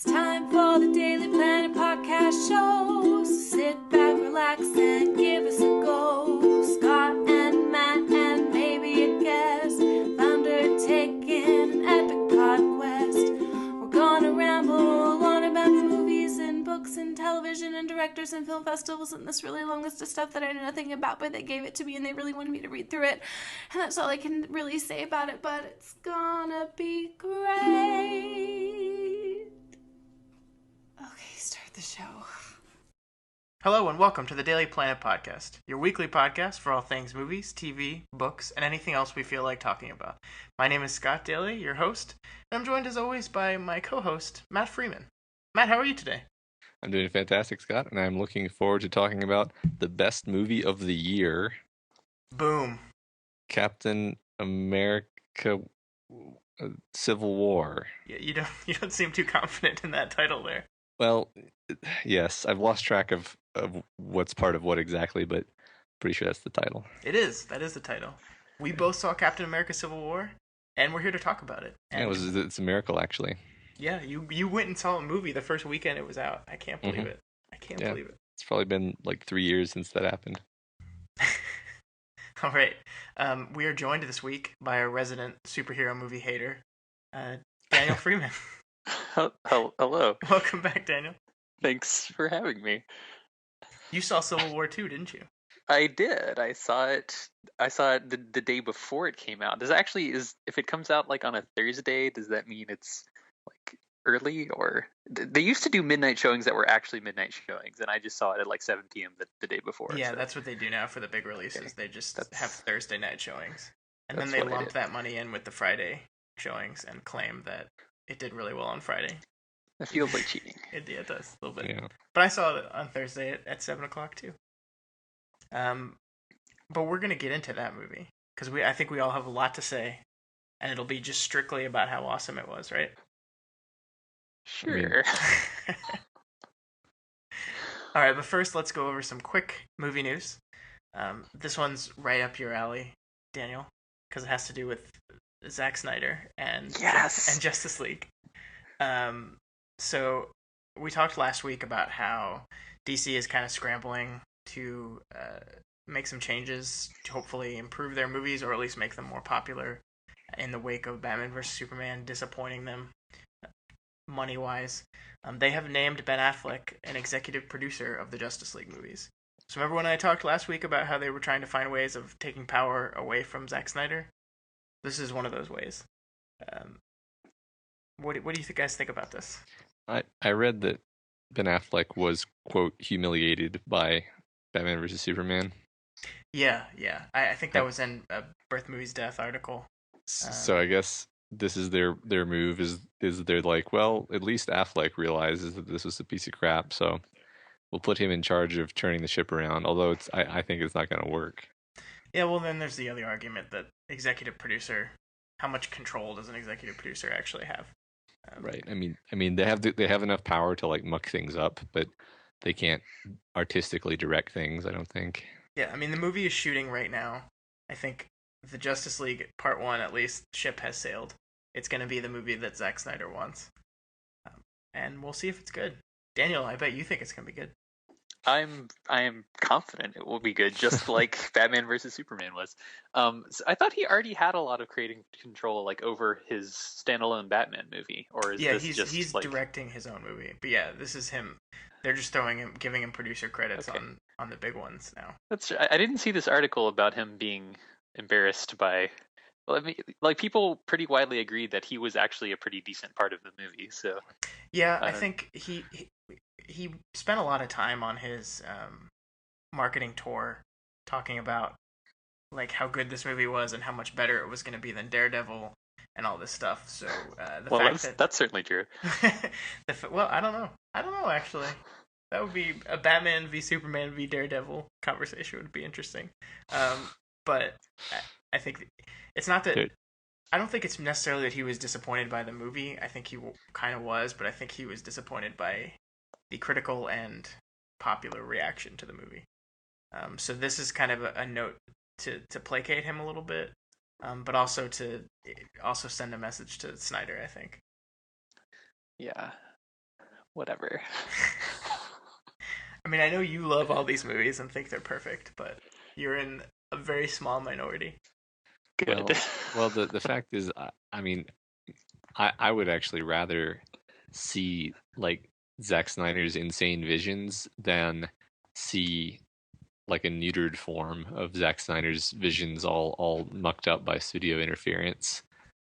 It's time for the Daily Planet podcast show. So sit back, relax, and give us a go. Scott and Matt and maybe a guest have undertaken an epic pod quest. We're gonna ramble on about the movies and books and television and directors and film festivals and this really long list of stuff that I know nothing about, but they gave it to me and they really wanted me to read through it. And that's all I can really say about it, but it's gonna be great. Okay, start the show. Hello and welcome to the Daily Planet Podcast, your weekly podcast for all things movies, TV, books, and anything else we feel like talking about. My name is Scott Daly, your host, and I'm joined as always by my co-host, Matt Freeman. Matt, how are you today? I'm doing fantastic, Scott, and I'm looking forward to talking about the best movie of the year. Boom. Captain America Civil War. Yeah, you don't seem too confident in that title there. Well, yes, I've lost track of what's part of what exactly, but pretty sure that's the title. It is. That is the title. We both saw Captain America Civil War, and we're here to talk about it. And yeah, it's a miracle, actually. Yeah, you went and saw a movie the first weekend it was out. I can't believe it. I can't believe it. It's probably been like 3 years since that happened. All right. We are joined this week by a resident superhero movie hater, Daniel Freeman. Hello. Welcome back, Daniel. Thanks for having me. You saw Civil War 2, didn't you? I did. I saw it the day before it came out. If it comes out like on a Thursday, does that mean it's like early? Or they used to do midnight showings that were actually midnight showings, and I just saw it at like 7 p.m. the day before. Yeah, so. that's what they do now for the big releases. Okay. They just have Thursday night showings. And then they lump that money in with the Friday showings and claim that it did really well on Friday. It feels like cheating. It does, a little bit. Yeah. But I saw it on Thursday at 7 o'clock too. But we're going to get into that movie, because I think we all have a lot to say, and it'll be just strictly about how awesome it was, right? Sure. All right, but first let's go over some quick movie news. This one's right up your alley, Daniel, because it has to do with Zack Snyder and Justice League. So we talked last week about how DC is kind of scrambling to make some changes to hopefully improve their movies, or at least make them more popular in the wake of Batman vs. Superman disappointing them money-wise. They have named Ben Affleck an executive producer of the Justice League movies. So remember when I talked last week about how they were trying to find ways of taking power away from Zack Snyder? This is one of those ways. What do you guys think about this? I read that Ben Affleck was, quote, humiliated by Batman vs. Superman. Yeah. I think that was in a Birth Movies Death article. So I guess this is their move, is they're like, well, at least Affleck realizes that this was a piece of crap, so we'll put him in charge of turning the ship around, although I think it's not going to work. Yeah, well, then there's the other argument that executive producer, how much control does an executive producer actually have? Right. I mean, they have enough power to like muck things up, but they can't artistically direct things, I don't think. Yeah, I mean, the movie is shooting right now. I think the Justice League Part 1, at least, ship has sailed. It's going to be the movie that Zack Snyder wants. And we'll see if it's good. Daniel, I bet you think it's going to be good. I am confident it will be good, just like Batman vs. Superman was. So I thought he already had a lot of creative control, like over his standalone Batman movie, or is this just he's like directing his own movie? But yeah, this is him. They're just giving him producer credits on the big ones now. I didn't see this article about him being embarrassed by. Well, I mean, like people pretty widely agreed that he was actually a pretty decent part of the movie. So yeah, I think he spent a lot of time on his marketing tour talking about like how good this movie was and how much better it was going to be than Daredevil and all this stuff. So that's certainly true. Well, I don't know actually. That would be a Batman v Superman v Daredevil conversation. Would be interesting. But I think it's not that. I don't think it's necessarily that he was disappointed by the movie. I think he kind of was, but I think he was disappointed by the critical and popular reaction to the movie. So this is kind of a note to placate him a little bit, but also to send a message to Snyder, I think. Yeah. whatever. I mean, I know you love all these movies and think they're perfect, but you're in a very small minority. Good. Well, the fact is, I mean, I would actually rather see like Zack Snyder's insane visions than see like a neutered form of Zack Snyder's visions, all mucked up by studio interference.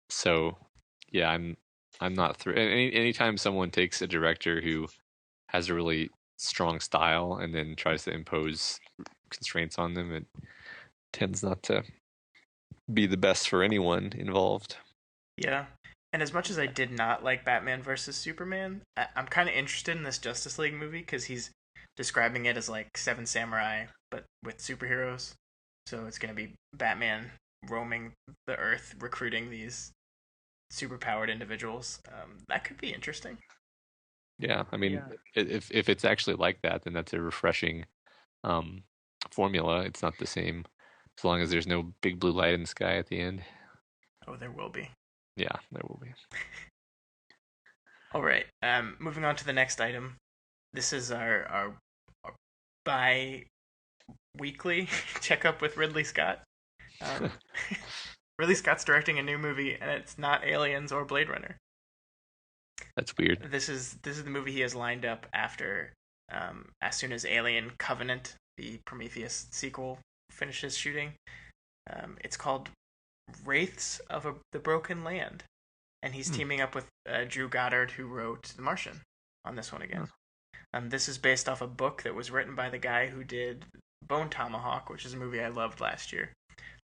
So, yeah, I'm not through. Anytime someone takes a director who has a really strong style and then tries to impose constraints on them, it tends not to be the best for anyone involved. Yeah. And as much as I did not like Batman versus Superman, I'm kind of interested in this Justice League movie because he's describing it as like Seven Samurai, but with superheroes. So it's going to be Batman roaming the earth, recruiting these superpowered individuals. That could be interesting. Yeah, I mean, if it's actually like that, then that's a refreshing formula. It's not the same as long as there's no big blue light in the sky at the end. Oh, there will be. Yeah, there will be. All right. Moving on to the next item. This is our bi-weekly checkup with Ridley Scott. Ridley Scott's directing a new movie, and it's not Aliens or Blade Runner. That's weird. This is the movie he has lined up after, as soon as Alien Covenant, the Prometheus sequel, finishes shooting. It's called Wraiths of the Broken Land, and he's teaming up with Drew Goddard, who wrote The Martian, on this one again. This is based off a book that was written by the guy who did Bone Tomahawk, which is a movie I loved last year.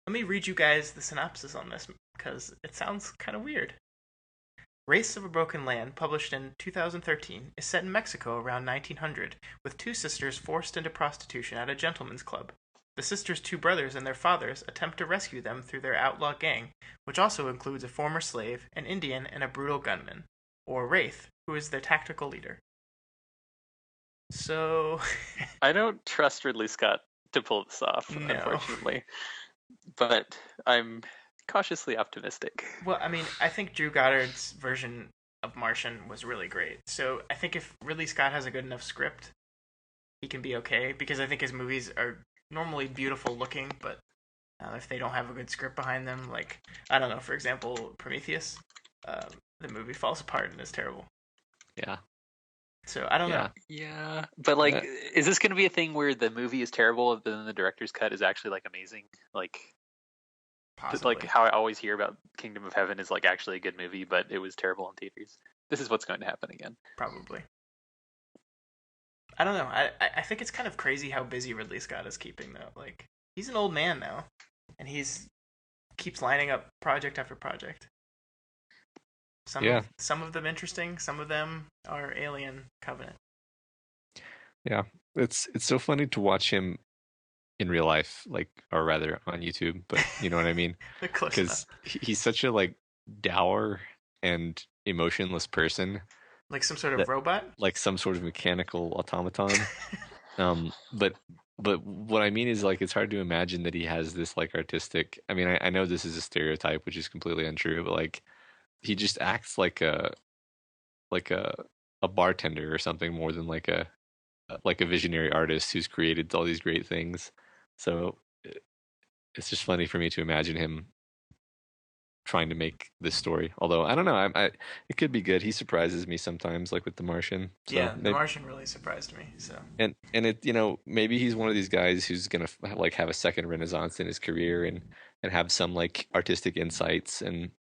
Let me read you guys the synopsis on this, because it sounds kind of weird. Wraiths of a Broken Land, published in 2013, is set in Mexico around 1900, with two sisters forced into prostitution at a gentleman's club. The sisters' two brothers and their fathers attempt to rescue them through their outlaw gang, which also includes a former slave, an Indian, and a brutal gunman, or Wraith, who is their tactical leader. So... I don't trust Ridley Scott to pull this off, No. unfortunately. But I'm cautiously optimistic. Well, I mean, I think Drew Goddard's version of Martian was really great. So I think if Ridley Scott has a good enough script, he can be okay, because I think his movies are normally beautiful looking, but if they don't have a good script behind them, like, I don't know, for example, Prometheus, the movie falls apart and is terrible. Yeah. So I don't know. Yeah, but like, is this going to be a thing where the movie is terrible, but then the director's cut is actually like amazing? Like, Possibly. like how I always hear about Kingdom of Heaven is like actually a good movie, but it was terrible in theaters. This is what's going to happen again. Probably. I don't know. I think it's kind of crazy how busy Ridley Scott is keeping, though. Like, he's an old man now, and keeps lining up project after project. Some of them interesting, some of them are Alien Covenant. Yeah, it's so funny to watch him in real life, like, or rather on YouTube, but you know what I mean? Because he's such a like dour and emotionless person, like some sort of robot, like some sort of mechanical automaton. But what I mean is, like, it's hard to imagine that he has this like artistic. I mean, I know this is a stereotype, which is completely untrue, but like, he just acts like a bartender or something more than like a visionary artist who's created all these great things. So it's just funny for me to imagine him trying to make this story. Although I don't know, it could be good. He surprises me sometimes, like with The Martian. So yeah, The Martian really surprised me. So and it, you know, maybe he's one of these guys who's gonna like have a second renaissance in his career and have some like artistic insights and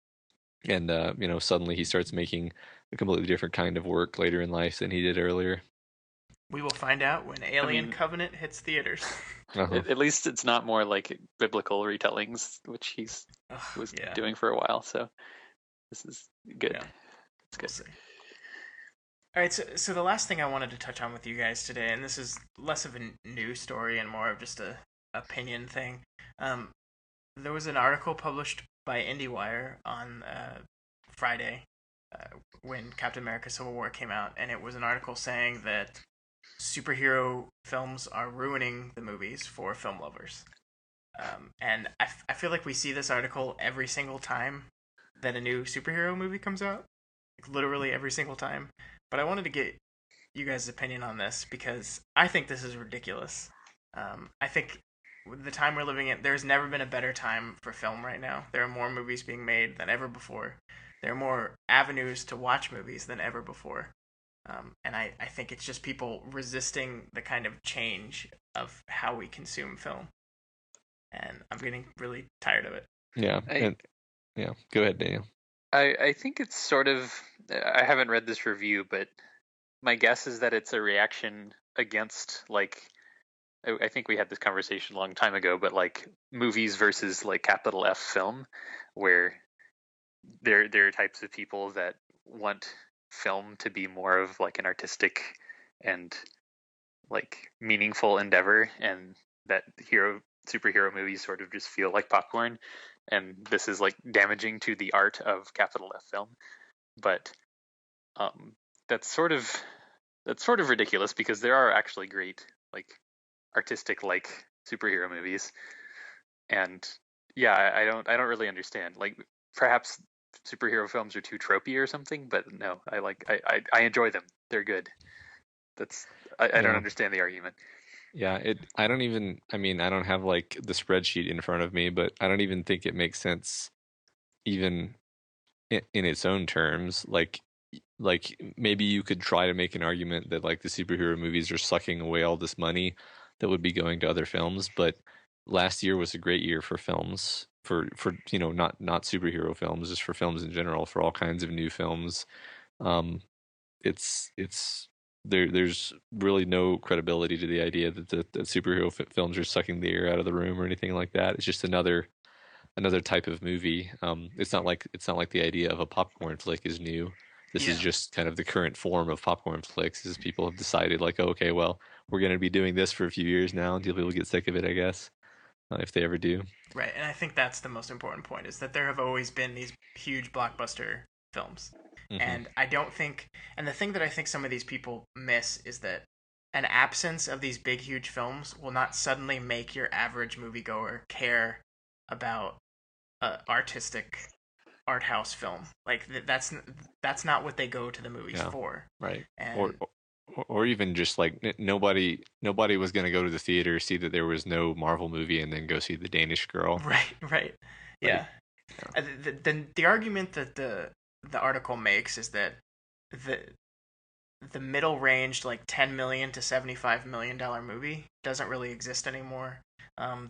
you know, suddenly he starts making a completely different kind of work later in life than he did earlier. We will find out when Alien Covenant hits theaters. At least it's not more like biblical retellings, which he's was doing for a while. So this is good. Yeah. It's good. We'll see. All right, so the last thing I wanted to touch on with you guys today, and this is less of a new story and more of just a opinion thing. There was an article published by IndieWire on Friday when Captain America Civil War came out, and it was an article saying that superhero films are ruining the movies for film lovers. And I feel like we see this article every single time that a new superhero movie comes out, like literally every single time. But I wanted to get you guys' opinion on this because I think this is ridiculous. I think with the time we're living in, there's never been a better time for film right now. There are more movies being made than ever before. There are more avenues to watch movies than ever before. And I think it's just people resisting the kind of change of how we consume film. And I'm getting really tired of it. Yeah. Go ahead, Daniel. I think it's sort of, I haven't read this review, but my guess is that it's a reaction against, like, I think we had this conversation a long time ago, but like movies versus like capital F film, where there are types of people that want film to be more of like an artistic and like meaningful endeavor, and that superhero movies sort of just feel like popcorn, and this is like damaging to the art of capital F film. But that's sort of ridiculous because there are actually great like artistic like superhero movies, and yeah, I don't really understand. Like perhaps superhero films are too tropey or something, but no, I enjoy them. They're good. I don't understand the argument. Yeah, I don't have like the spreadsheet in front of me, but I don't even think it makes sense even in its own terms. Like maybe you could try to make an argument that like the superhero movies are sucking away all this money that would be going to other films, but last year was a great year for films, for not superhero films, just for films in general, for all kinds of new films. It's there's really no credibility to the idea that the superhero films are sucking the air out of the room or anything like that. It's just another type of movie. It's not like the idea of a popcorn flick is new. This is just kind of the current form of popcorn flicks, as people have decided, like, oh, okay, well, we're going to be doing this for a few years now until people get sick of it, I guess, if they ever do. Right, and I think that's the most important point, is that there have always been these huge blockbuster films. Mm-hmm. And I don't think, and the thing that I think some of these people miss is that an absence of these big, huge films will not suddenly make your average moviegoer care about artistic art house film. Like that's not what they go to the movies for. Right. And, or even just like nobody was going to go to the theater, see that there was no Marvel movie, and then go see The Danish Girl. Right. Yeah. The argument that the article makes is that the middle range, like $10 million to $75 million movie, doesn't really exist anymore.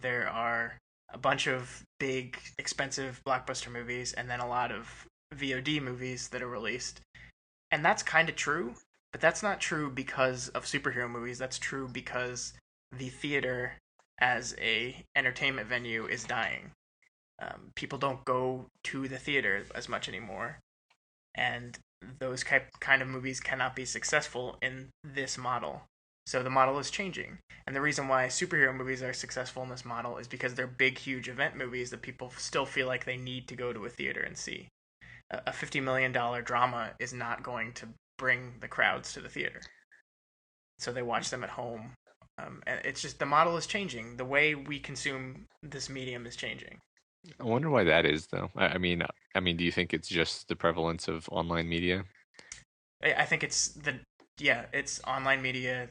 There are a bunch of big, expensive blockbuster movies, and then a lot of VOD movies that are released. And that's kind of true, but that's not true because of superhero movies. That's true because the theater as a entertainment venue is dying. People don't go to the theater as much anymore. And those kind of movies cannot be successful in this model. So the model is changing. And the reason why superhero movies are successful in this model is because they're big, huge event movies that people still feel like they need to go to a theater and see. A $50 million drama is not going to bring the crowds to the theater. So they watch them at home. And it's just, the model is changing. The way we consume this medium is changing. I wonder why that is, though. I mean, do you think it's just the prevalence of online media? I think it's it's online media,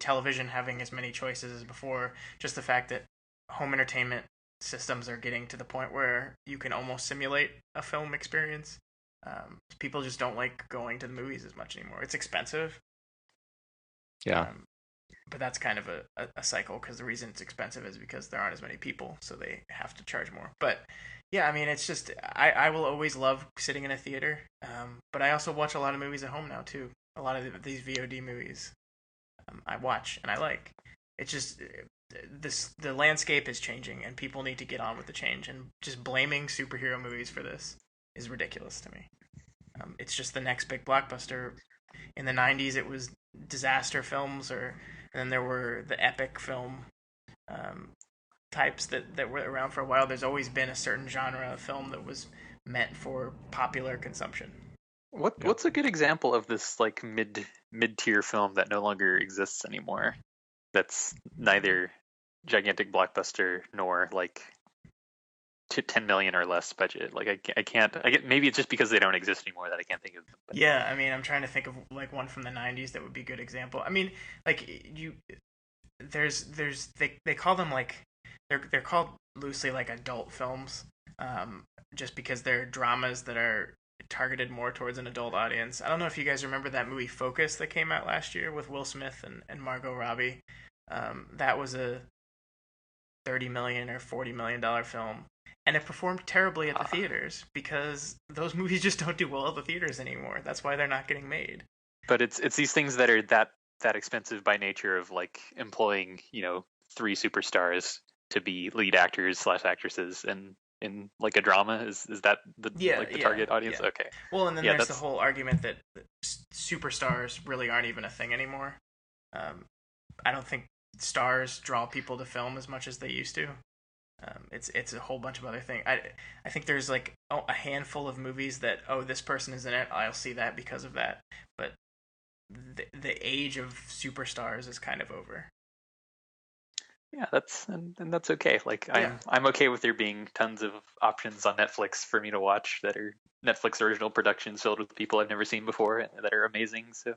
television having as many choices as before. Just the fact that home entertainment systems are getting to the point where you can almost simulate a film experience. People just don't like going to the movies as much anymore. It's expensive. Yeah. But that's kind of a cycle, because the reason it's expensive is because there aren't as many people, so they have to charge more. But yeah, I mean, it's just, I will always love sitting in a theater, but I also watch a lot of movies at home now too. A lot of these VOD movies I watch and I like. It's just, the landscape is changing, and people need to get on with the change, and just blaming superhero movies for this is ridiculous to me. It's just the next big blockbuster. In the 90s, it was disaster films, and then there were the epic film types that were around for a while. There's always been a certain genre of film that was meant for popular consumption. What's a good example of this like mid-tier film that no longer exists anymore? That's neither gigantic blockbuster nor like 10 million or less budget. Like I can't. Maybe it's just because they don't exist anymore that I can't think of them. But. Yeah, I mean, I'm trying to think of like one from the '90s that would be a good example. I mean, like they call them like they're called loosely like adult films, just because they're dramas that are targeted more towards an adult audience. I don't know if you guys remember that movie Focus that came out last year with Will Smith and Margot Robbie. That was a $30 million or $40 million film, and it performed terribly at the theaters because those movies just don't do well at the theaters anymore. That's why they're not getting made. But it's these things that are that expensive by nature of like employing 3 superstars to be lead actors / actresses and in like a drama. Is that the target audience? Yeah. Okay. Well, and then there's the whole argument that superstars really aren't even a thing anymore. I don't think stars draw people to film as much as they used to. It's a whole bunch of other things. I think there's like a handful of movies that this person is in it, I'll see that because of that. But the age of superstars is kind of over. Yeah, that's okay. Like I'm okay with there being tons of options on Netflix for me to watch that are Netflix original productions filled with people I've never seen before and that are amazing. So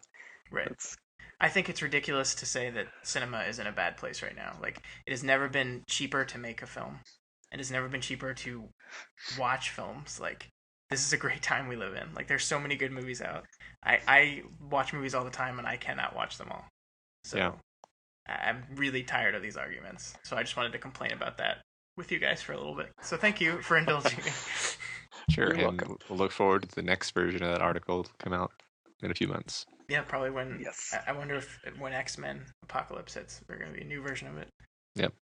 right. I think it's ridiculous to say that cinema is in a bad place right now. Like, it has never been cheaper to make a film. It has never been cheaper to watch films. Like, this is a great time we live in. Like, there's so many good movies out. I watch movies all the time, and I cannot watch them all. So yeah. I'm really tired of these arguments. So I just wanted to complain about that with you guys for a little bit. So thank you for indulging me. Sure, and welcome. We'll look forward to the next version of that article to come out in a few months. Yeah, probably when. Yes. I wonder if when X-Men Apocalypse hits, there's going to be a new version of it. Yep.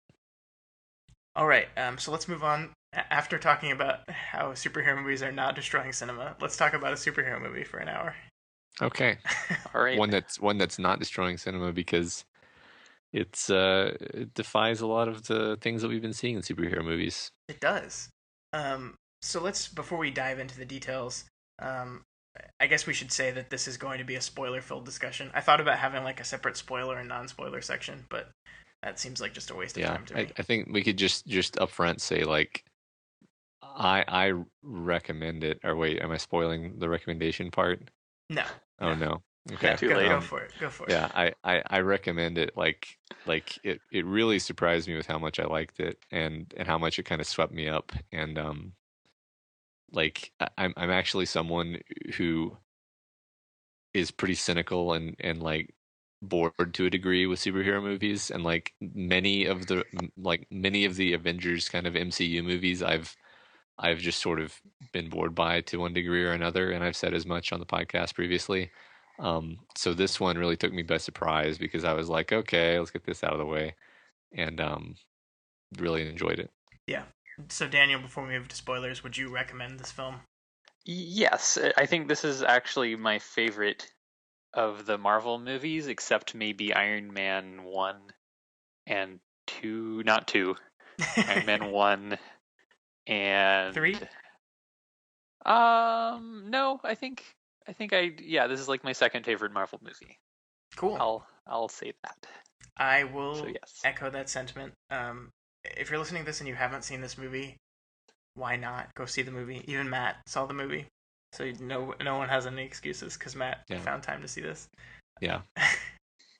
All right. So let's move on. After talking about how superhero movies are not destroying cinema, let's talk about a superhero movie for an hour. Okay. All right. One that's not destroying cinema because it defies a lot of the things that we've been seeing in superhero movies. It does. So before we dive into the details, I guess we should say that this is going to be a spoiler-filled discussion. I thought about having like a separate spoiler and non-spoiler section, but that seems like just a waste of time to me. I think we could just upfront say like, I recommend it. Or wait, am I spoiling the recommendation part? No. Oh no. Okay. Go for it. Yeah, I recommend it. Like it really surprised me with how much I liked it and how much it kind of swept me up. And like I'm actually someone who is pretty cynical and like bored to a degree with superhero movies, and like many of the Avengers kind of MCU movies I've just sort of been bored by to one degree or another, and I've said as much on the podcast previously. So this one really took me by surprise because I was like, okay, let's get this out of the way, and really enjoyed it. Yeah. So Daniel, before we move to spoilers, would you recommend this film? Yes, I think this is actually my favorite of the Marvel movies, except maybe Iron Man 1 and 2, not 2. Iron Man 1 and 3? No, I think this is like my second favorite Marvel movie. Cool. I'll say that. I will echo that sentiment. If you're listening to this and you haven't seen this movie, why not go see the movie? Even Matt saw the movie, so no one has any excuses because Matt found time to see this. Yeah.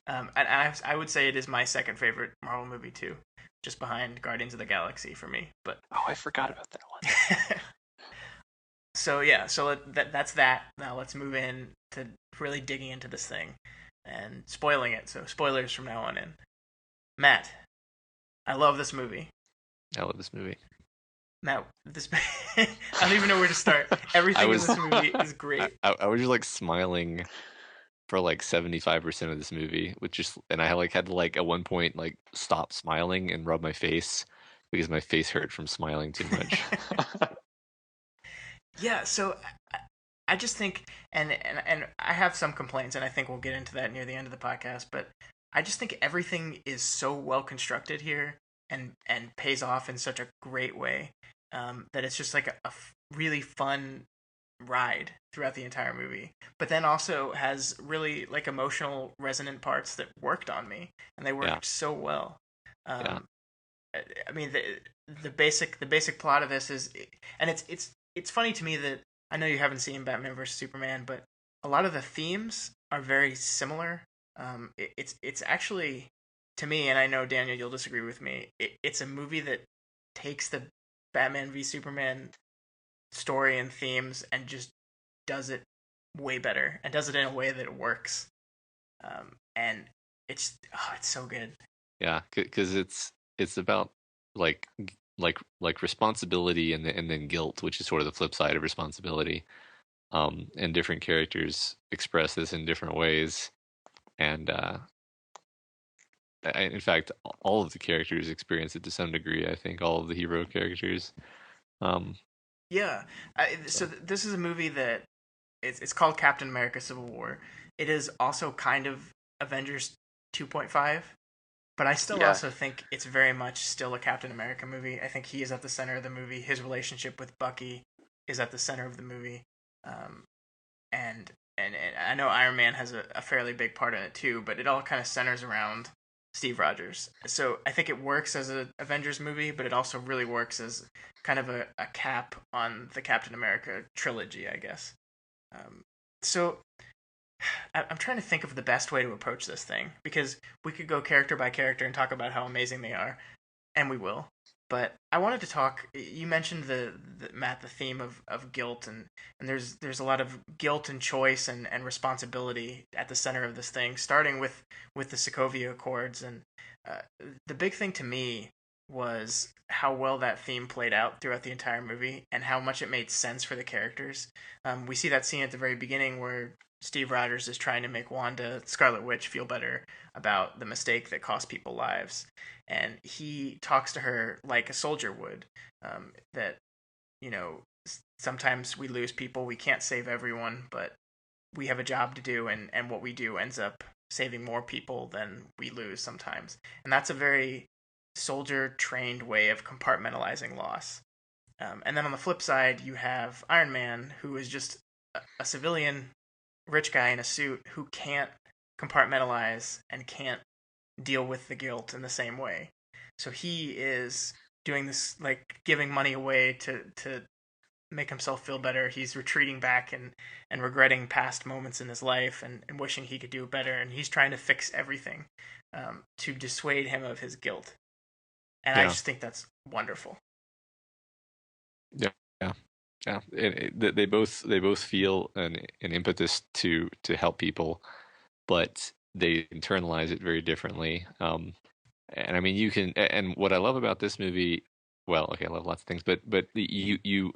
And I would say it is my second favorite Marvel movie too, just behind Guardians of the Galaxy for me. But I forgot about that one. So that's that. Now let's move in to really digging into this thing and spoiling it. So spoilers from now on in. Matt, I love this movie. Matt, I don't even know where to start. Everything in this movie is great. I was just like smiling for like 75% of this movie, and I like had to like at one point like stop smiling and rub my face because my face hurt from smiling too much. Yeah, so I just think, and I have some complaints, and I think we'll get into that near the end of the podcast, but I just think everything is so well constructed here and pays off in such a great way that it's just like a really fun ride throughout the entire movie, but then also has really like emotional resonant parts that worked on me, and they worked so well. I mean, the basic plot of this is, and it's funny to me that I know you haven't seen Batman vs Superman, but a lot of the themes are very similar. It's actually, to me, and I know Daniel, you'll disagree with me. It's a movie that takes the Batman v Superman story and themes and just does it way better and does it in a way that works. And it's so good. Yeah, because it's about like responsibility and then guilt, which is sort of the flip side of responsibility. And different characters express this in different ways, and in fact, all of the characters experience it to some degree. I think all of the hero characters. Um, Yeah. So this is a movie that it's called Captain America: Civil War. It is also kind of Avengers 2.5, but I still also think it's very much still a Captain America movie. I think he is at the center of the movie. His relationship with Bucky is at the center of the movie. And I know Iron Man has a fairly big part in it too, but it all kind of centers around Steve Rogers. So I think it works as an Avengers movie, but it also really works as kind of a cap on the Captain America trilogy, I guess. So I'm trying to think of the best way to approach this thing, because we could go character by character and talk about how amazing they are, and we will. But I wanted to talk. You mentioned Matt, the theme of guilt, and there's a lot of guilt and choice and responsibility at the center of this thing, starting with the Sokovia Accords. And the big thing to me was how well that theme played out throughout the entire movie, and how much it made sense for the characters. We see that scene at the very beginning where Steve Rogers is trying to make Wanda, Scarlet Witch, feel better about the mistake that cost people lives. And he talks to her like a soldier would, that, sometimes we lose people, we can't save everyone, but we have a job to do, and what we do ends up saving more people than we lose sometimes. And that's a very soldier-trained way of compartmentalizing loss. And then on the flip side, you have Iron Man, who is just a civilian rich guy in a suit who can't compartmentalize and can't deal with the guilt in the same way. So he is doing this, like, giving money away to make himself feel better. He's retreating back and regretting past moments in his life and wishing he could do better. And he's trying to fix everything to dissuade him of his guilt. And I just think that's wonderful. Yeah. They both feel an impetus to help people, but they internalize it very differently. And I mean, you can. And what I love about this movie, well, okay, I love lots of things, but you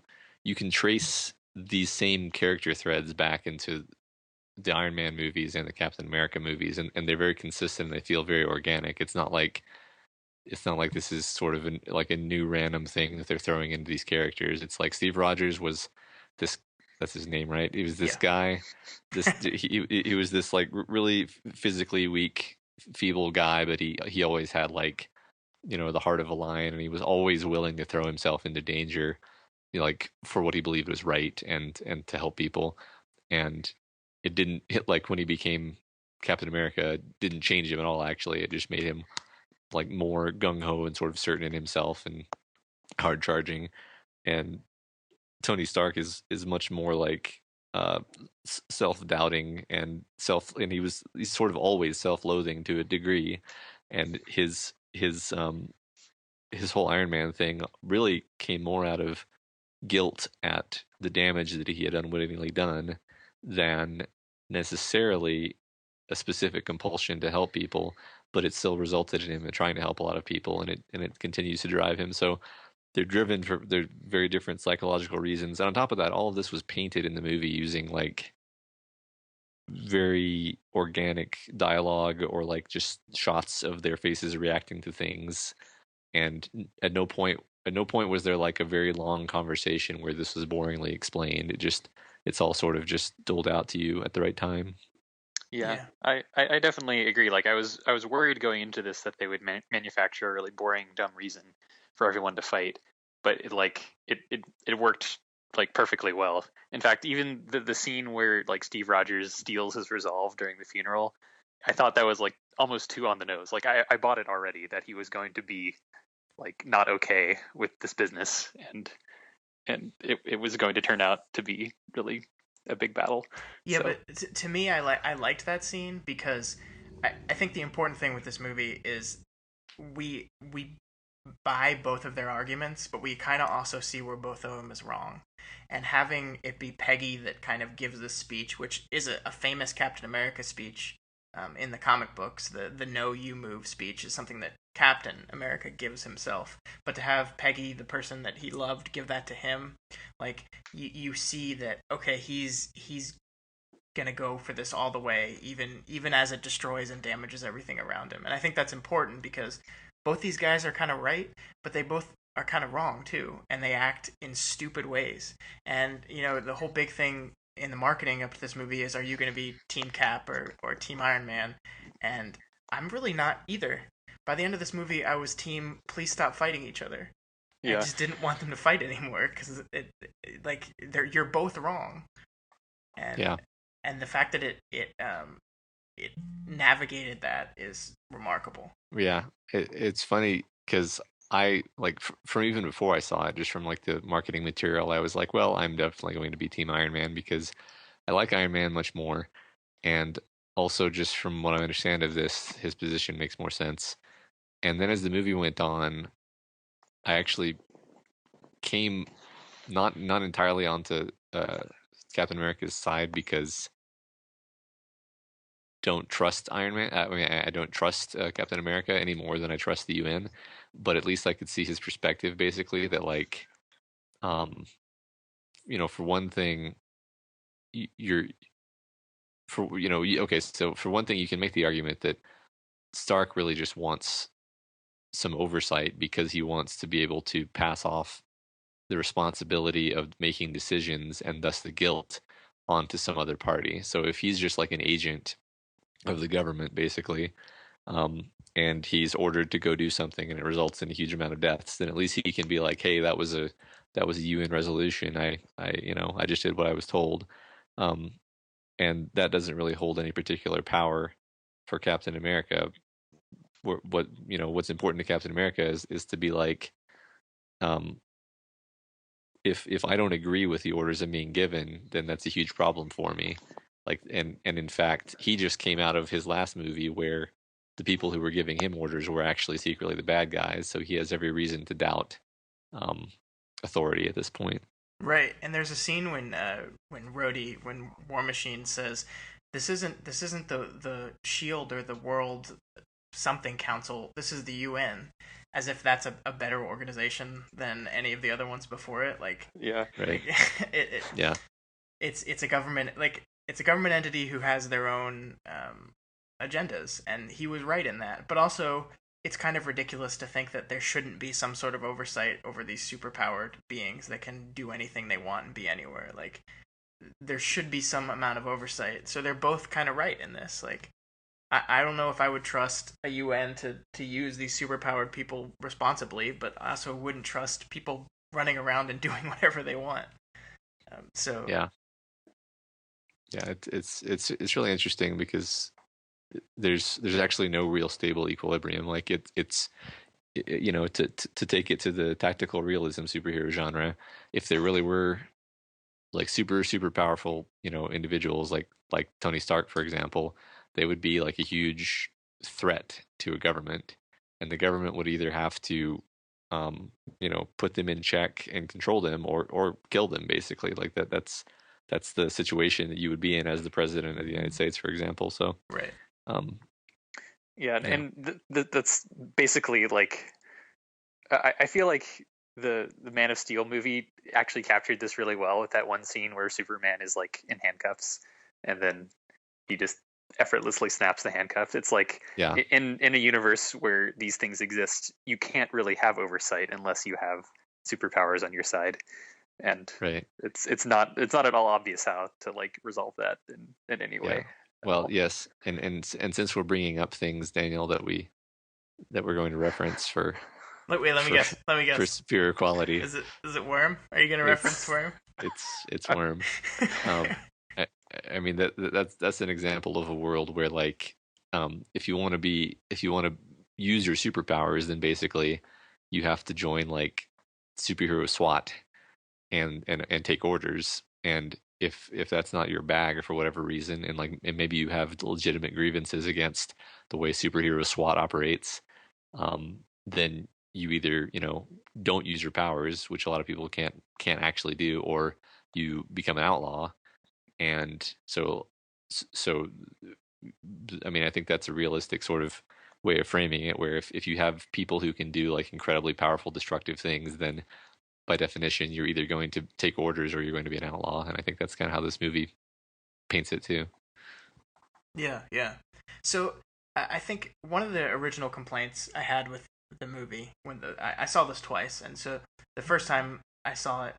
can trace these same character threads back into the Iron Man movies and the Captain America movies, and they're very consistent. And they feel very organic. It's not like this is sort of like a new random thing that they're throwing into these characters. It's like Steve Rogers was this. That's his name, right? He was this guy. He was this like really physically weak, feeble guy, but he always had, like, the heart of a lion, and he was always willing to throw himself into danger, like, for what he believed was right and to help people. And it didn't hit, like, when he became Captain America, it didn't change him at all. Actually, it just made him, like, more gung-ho and sort of certain in himself and hard charging. And Tony Stark is much more like self-doubting and he's sort of always self-loathing to a degree. And his whole Iron Man thing really came more out of guilt at the damage that he had unwittingly done than necessarily a specific compulsion to help people, but it still resulted in him trying to help a lot of people, and it continues to drive him. So they're driven for they're very different psychological reasons. And on top of that, all of this was painted in the movie using, like, very organic dialogue, or like just shots of their faces reacting to things. And at no point was there, like, a very long conversation where this was boringly explained. It's all sort of just doled out to you at the right time. Yeah. I definitely agree. Like, I was worried going into this that they would manufacture a really boring, dumb reason for everyone to fight, but it worked, like, perfectly well. In fact, even the scene where, like, Steve Rogers steals his resolve during the funeral, I thought that was, like, almost too on the nose. Like, I bought it already that he was going to be like not okay with this business, and it was going to turn out to be really a big battle. Yeah, So, but to me, I liked that scene because I think the important thing with this movie is we buy both of their arguments, but we kind of also see where both of them is wrong. And having it be Peggy that kind of gives this speech, which is a famous Captain America speech in the comic books, the "No You Move" speech is something that Captain America gives himself. But to have Peggy, the person that he loved, give that to him, like you see that okay, he's gonna go for this all the way, even as it destroys and damages everything around him. And I think that's important because both these guys are kind of right, but they both are kind of wrong too, and they act in stupid ways. And the whole big thing in the marketing up to this movie is, are you going to be Team Cap or Team Iron Man? And I'm really not either. By the end of this movie, I was Team Please stop fighting each other. yeah. I just didn't want them to fight anymore because you're both wrong. And Yeah. and the fact that it navigated that is remarkable. Yeah, it's funny because I like from even before I saw it, just from like the marketing material, I was like, well, I'm definitely going to be Team Iron Man because I like Iron Man much more, and also just from what I understand of this, his position makes more sense. And then as the movie went on, I actually came not entirely onto Captain America's side because don't trust Iron Man. I mean, I don't trust Captain America any more than I trust the UN. But at least I could see his perspective, basically, that like, um, for one thing, you're for okay. So for one thing, you can make the argument that Stark really just wants some oversight because he wants to be able to pass off the responsibility of making decisions and thus the guilt onto some other party. So if he's just like an agent of the government, basically, and he's ordered to go do something and it results in a huge amount of deaths, then at least he can be like, hey, that was a UN resolution. I just did what I was told. Um, and that doesn't really hold any particular power for Captain America. What's important to Captain America is to be like, um, if I don't agree with the orders I'm being given, then that's a huge problem for me. Like, and in fact, he just came out of his last movie where the people who were giving him orders were actually secretly the bad guys. So he has every reason to doubt um, authority at this point. Right, and there's a scene when War Machine says, "This isn't the Shield or the World something Council. This is the UN," as if that's a better organization than any of the other ones before it. Like, Yeah. Right. yeah, it's a government, like it's a government entity who has their own agendas, and he was right in that. But also, it's kind of ridiculous to think that there shouldn't be some sort of oversight over these superpowered beings that can do anything they want and be anywhere. Like, there should be some amount of oversight. So they're both kind of right in this. Like, I don't know if I would trust a UN to use these superpowered people responsibly, but I also wouldn't trust people running around and doing whatever they want. So Yeah. It's really interesting because there's actually no real stable equilibrium. Like it's to take it to the tactical realism superhero genre, if there really were like super powerful individuals like Tony Stark, for example, they would be like a huge threat to a government, and the government would either have to put them in check and control them, or kill them, basically. Like that's the situation that you would be in as the president of the United States, for example. So right. Yeah, Yeah. and that's basically like I feel like the Man of Steel movie actually captured this really well with that one scene where Superman is like in handcuffs and then he just effortlessly snaps the handcuff. It's like Yeah. in a universe where these things exist, you can't really have oversight unless you have superpowers on your side. And Right. it's not at all obvious how to like resolve that in any way. Yeah. Well, yes, and since we're bringing up things, Daniel, that we're going to reference for Wait, let me guess. for superior quality, Is it Worm? Are you going to reference Worm? it's Worm. I mean that's an example of a world where like if you want to use your superpowers, then basically you have to join like superhero SWAT and take orders. And if that's not your bag or for whatever reason, and maybe you have legitimate grievances against the way superhero SWAT operates, then you either don't use your powers, which a lot of people can't actually do, or you become an outlaw. And so I mean, I think that's a realistic sort of way of framing it, where if you have people who can do like incredibly powerful destructive things, then by definition you're either going to take orders or you're going to be an outlaw. And I think that's kind of how this movie paints it too. Yeah, yeah. So I think one of the original complaints I had with the movie when I saw this twice, and so the first time I saw it,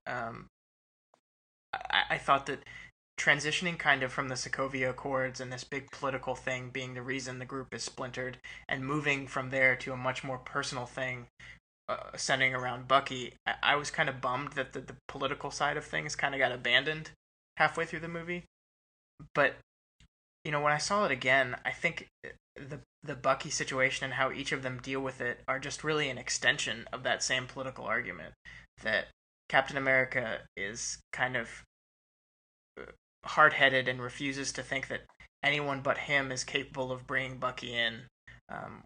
I thought that transitioning kind of from the Sokovia Accords and this big political thing being the reason the group is splintered, and moving from there to a much more personal thing centering around Bucky, I was kind of bummed that the political side of things kind of got abandoned halfway through the movie. But when I saw it again, I think the Bucky situation and how each of them deal with it are just really an extension of that same political argument that Captain America is kind of hard-headed and refuses to think that anyone but him is capable of bringing Bucky in,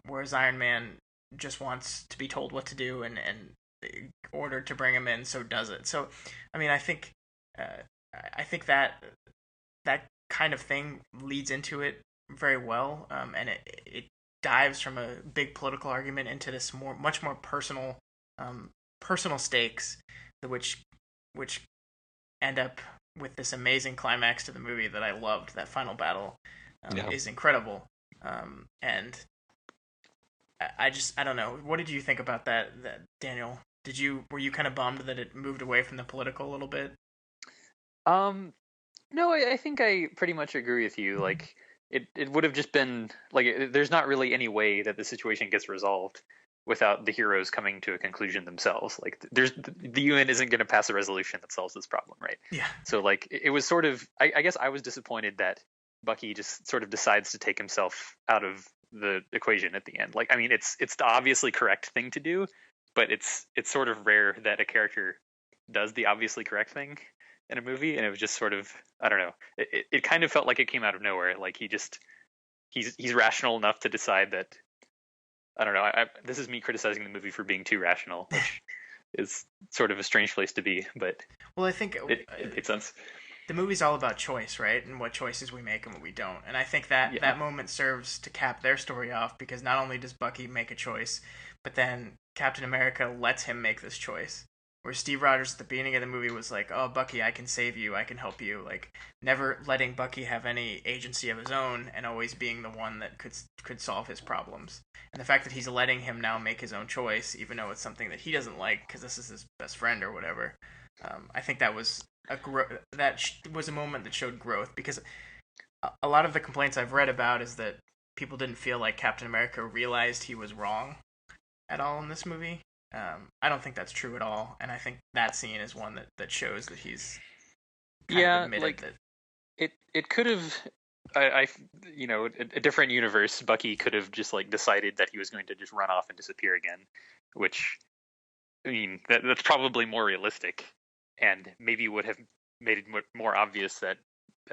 whereas Iron Man just wants to be told what to do and ordered to bring him in, so does it. So, I mean, I think that kind of thing leads into it very well, and it dives from a big political argument into this much more personal stakes, which end up with this amazing climax to the movie that I loved. That final battle is incredible, and I don't know. What did you think about that Daniel? Were you kind of bummed that it moved away from the political a little bit? No, I think I pretty much agree with you. Like, it would have just been like, there's not really any way that the situation gets resolved without the heroes coming to a conclusion themselves. Like, the UN isn't going to pass a resolution that solves this problem, right? Yeah. So like, it was sort of, I guess I was disappointed that Bucky just sort of decides to take himself out of the equation at the end. Like, I mean, it's the obviously correct thing to do, but it's sort of rare that a character does the obviously correct thing in a movie, and it was just sort of, I don't know, it kind of felt like it came out of nowhere. Like, he's rational enough to decide that, I don't know, this is me criticizing the movie for being too rational, which is sort of a strange place to be, but well, I think it made sense. The movie's all about choice, right? And what choices we make and what we don't. And I think that moment serves to cap their story off, because not only does Bucky make a choice, but then Captain America lets him make this choice. Where Steve Rogers at the beginning of the movie was like, "Oh, Bucky, I can save you, I can help you," like never letting Bucky have any agency of his own, and always being the one that could solve his problems. And the fact that he's letting him now make his own choice, even though it's something that he doesn't like because this is his best friend or whatever, I think that was a moment that showed growth, because a lot of the complaints I've read about is that people didn't feel like Captain America realized he was wrong at all in this movie. I don't think that's true at all, and I think that scene is one that shows that he's kind of admitted like that it could have, a different universe, Bucky could have just like decided that he was going to just run off and disappear again, which, I mean, that's probably more realistic, and maybe would have made it more obvious that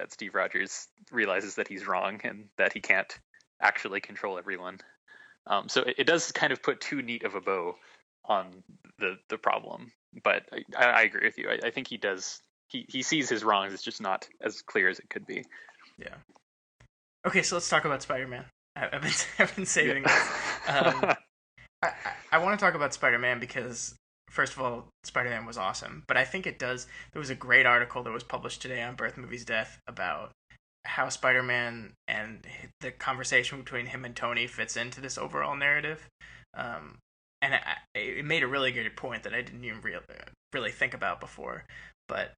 Steve Rogers realizes that he's wrong and that he can't actually control everyone. So it does kind of put too neat of a bow on the problem, but I agree with you. I think he does. He sees his wrongs. It's just not as clear as it could be. Yeah. Okay, so let's talk about Spider-Man. I've been saving this. I want to talk about Spider-Man because, first of all, Spider-Man was awesome, but I think there was a great article that was published today on Birth Movies Death about how Spider-Man and the conversation between him and Tony fits into this overall narrative. And it made a really good point that I didn't even really think about before. But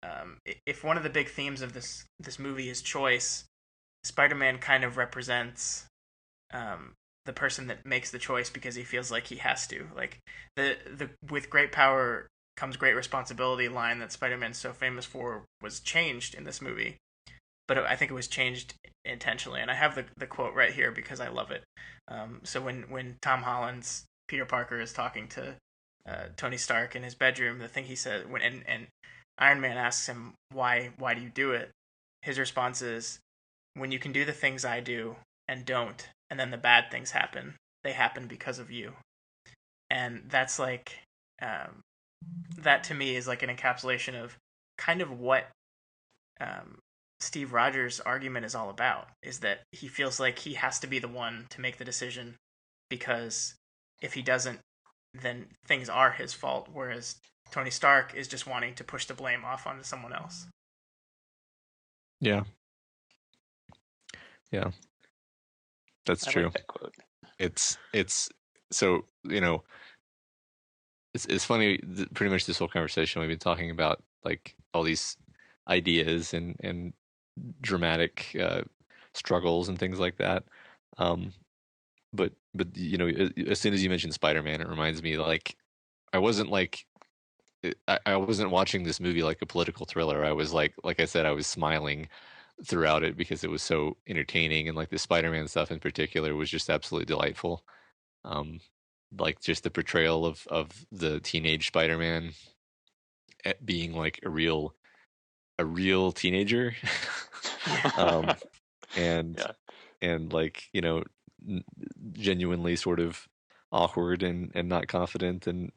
if one of the big themes of this movie is choice, Spider-Man kind of represents the person that makes the choice because he feels like he has to. Like the with great power comes great responsibility line that Spider-Man's so famous for was changed in this movie. But I think it was changed intentionally, and I have the quote right here because I love it. So when Tom Holland's Peter Parker is talking to Tony Stark in his bedroom, the thing he said when and Iron Man asks him why do you do it? His response is, when you can do the things I do and don't, and then the bad things happen, they happen because of you. And that's like that to me is like an encapsulation of kind of what Steve Rogers' argument is all about, is that he feels like he has to be the one to make the decision because if he doesn't, then things are his fault, whereas Tony Stark is just wanting to push the blame off onto someone else. Yeah. Yeah. That's true. Like that quote. It's so, it's funny, pretty much this whole conversation we've been talking about like all these ideas and dramatic struggles and things like that. But as soon as you mentioned Spider-Man, it reminds me like I wasn't watching this movie like a political thriller. I was like I said, I was smiling throughout it because it was so entertaining, and like the Spider-Man stuff in particular was just absolutely delightful. Like just the portrayal of the teenage Spider-Man being like a real teenager. And Yeah. and like genuinely sort of awkward and not confident, and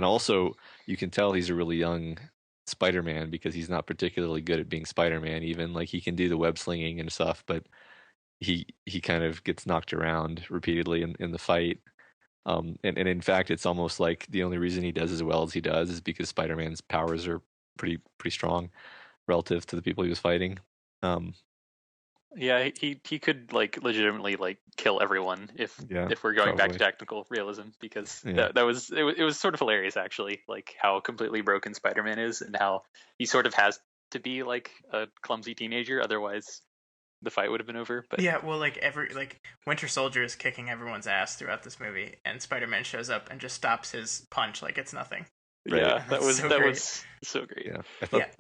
also you can tell he's a really young Spider-Man because he's not particularly good at being Spider-Man. Even like he can do the web slinging and stuff, but he kind of gets knocked around repeatedly in the fight. And in fact, it's almost like the only reason he does as well as he does is because Spider-Man's powers are pretty strong relative to the people he was fighting. Yeah, he could like legitimately like kill everyone if we're going back to technical realism, because that was it was sort of hilarious actually, like how completely broken Spider-Man is and how he sort of has to be like a clumsy teenager, otherwise the fight would have been over. But yeah, well, like Winter Soldier is kicking everyone's ass throughout this movie, and Spider-Man shows up and just stops his punch like it's nothing. Right. Yeah, that was so great. Yeah,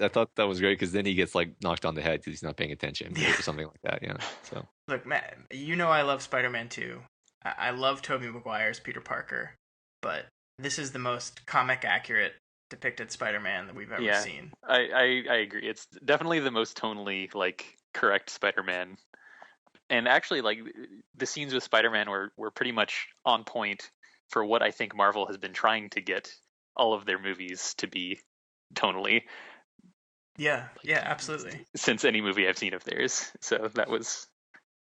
I thought that was great because then he gets like knocked on the head because he's not paying attention or something like that. Yeah. So look, Matt, I love Spider-Man 2. I love Tobey Maguire's Peter Parker, but this is the most comic accurate depicted Spider-Man that we've ever seen. I agree. It's definitely the most tonally like correct Spider-Man, and actually like the scenes with Spider-Man were pretty much on point for what I think Marvel has been trying to get all of their movies to be tonally. Yeah, absolutely. Since any movie I've seen of theirs, so that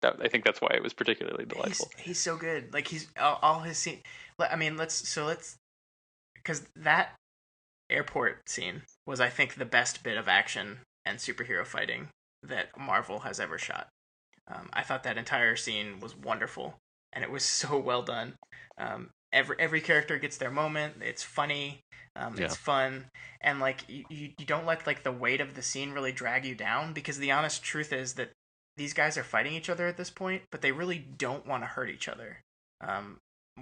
I think that's why it was particularly delightful. He's so good. Like he's all his scene. I mean, let's because that airport scene was, I think, the best bit of action and superhero fighting that Marvel has ever shot. I thought that entire scene was wonderful, and it was so well done. Every character gets their moment. It's funny. It's fun, and like you don't let like the weight of the scene really drag you down, because the honest truth is that these guys are fighting each other at this point, but they really don't want to hurt each other.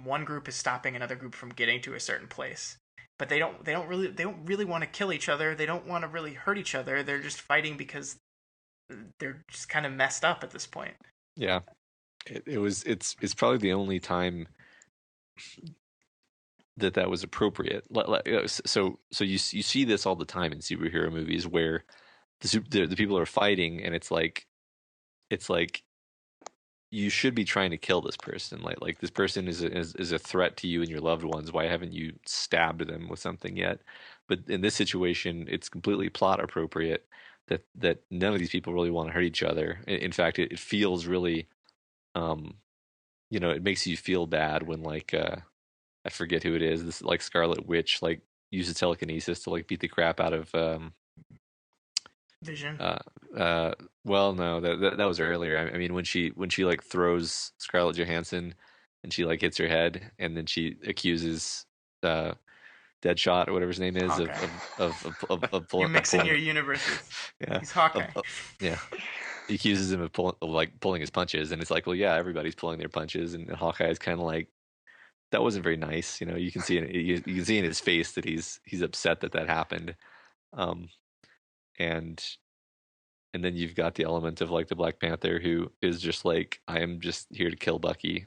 One group is stopping another group from getting to a certain place, but they don't really want to kill each other. They don't want to really hurt each other. They're just fighting because they're just kind of messed up at this point. Yeah, it's probably the only time that was appropriate. So you see this all the time in superhero movies where the people are fighting, and it's like you should be trying to kill this person. Like this person is a threat to you and your loved ones. Why haven't you stabbed them with something yet? But in this situation, it's completely plot appropriate that none of these people really want to hurt each other. In fact, it feels really, it makes you feel bad when like I forget who it is. This like Scarlet Witch like uses telekinesis to like beat the crap out of Vision. Well, no, that was earlier. I mean, when she like throws Scarlett Johansson and she like hits her head, and then she accuses Deadshot or whatever his name is of pulling. You're mixing your universes. Yeah, he's Hawkeye. Yeah, he accuses him of pulling his punches, and it's like, well, yeah, everybody's pulling their punches, and Hawkeye is kind of like, that wasn't very nice. You can see you can see in his face that he's upset that happened. And then you've got the element of like the Black Panther, who is just like, I am just here to kill Bucky.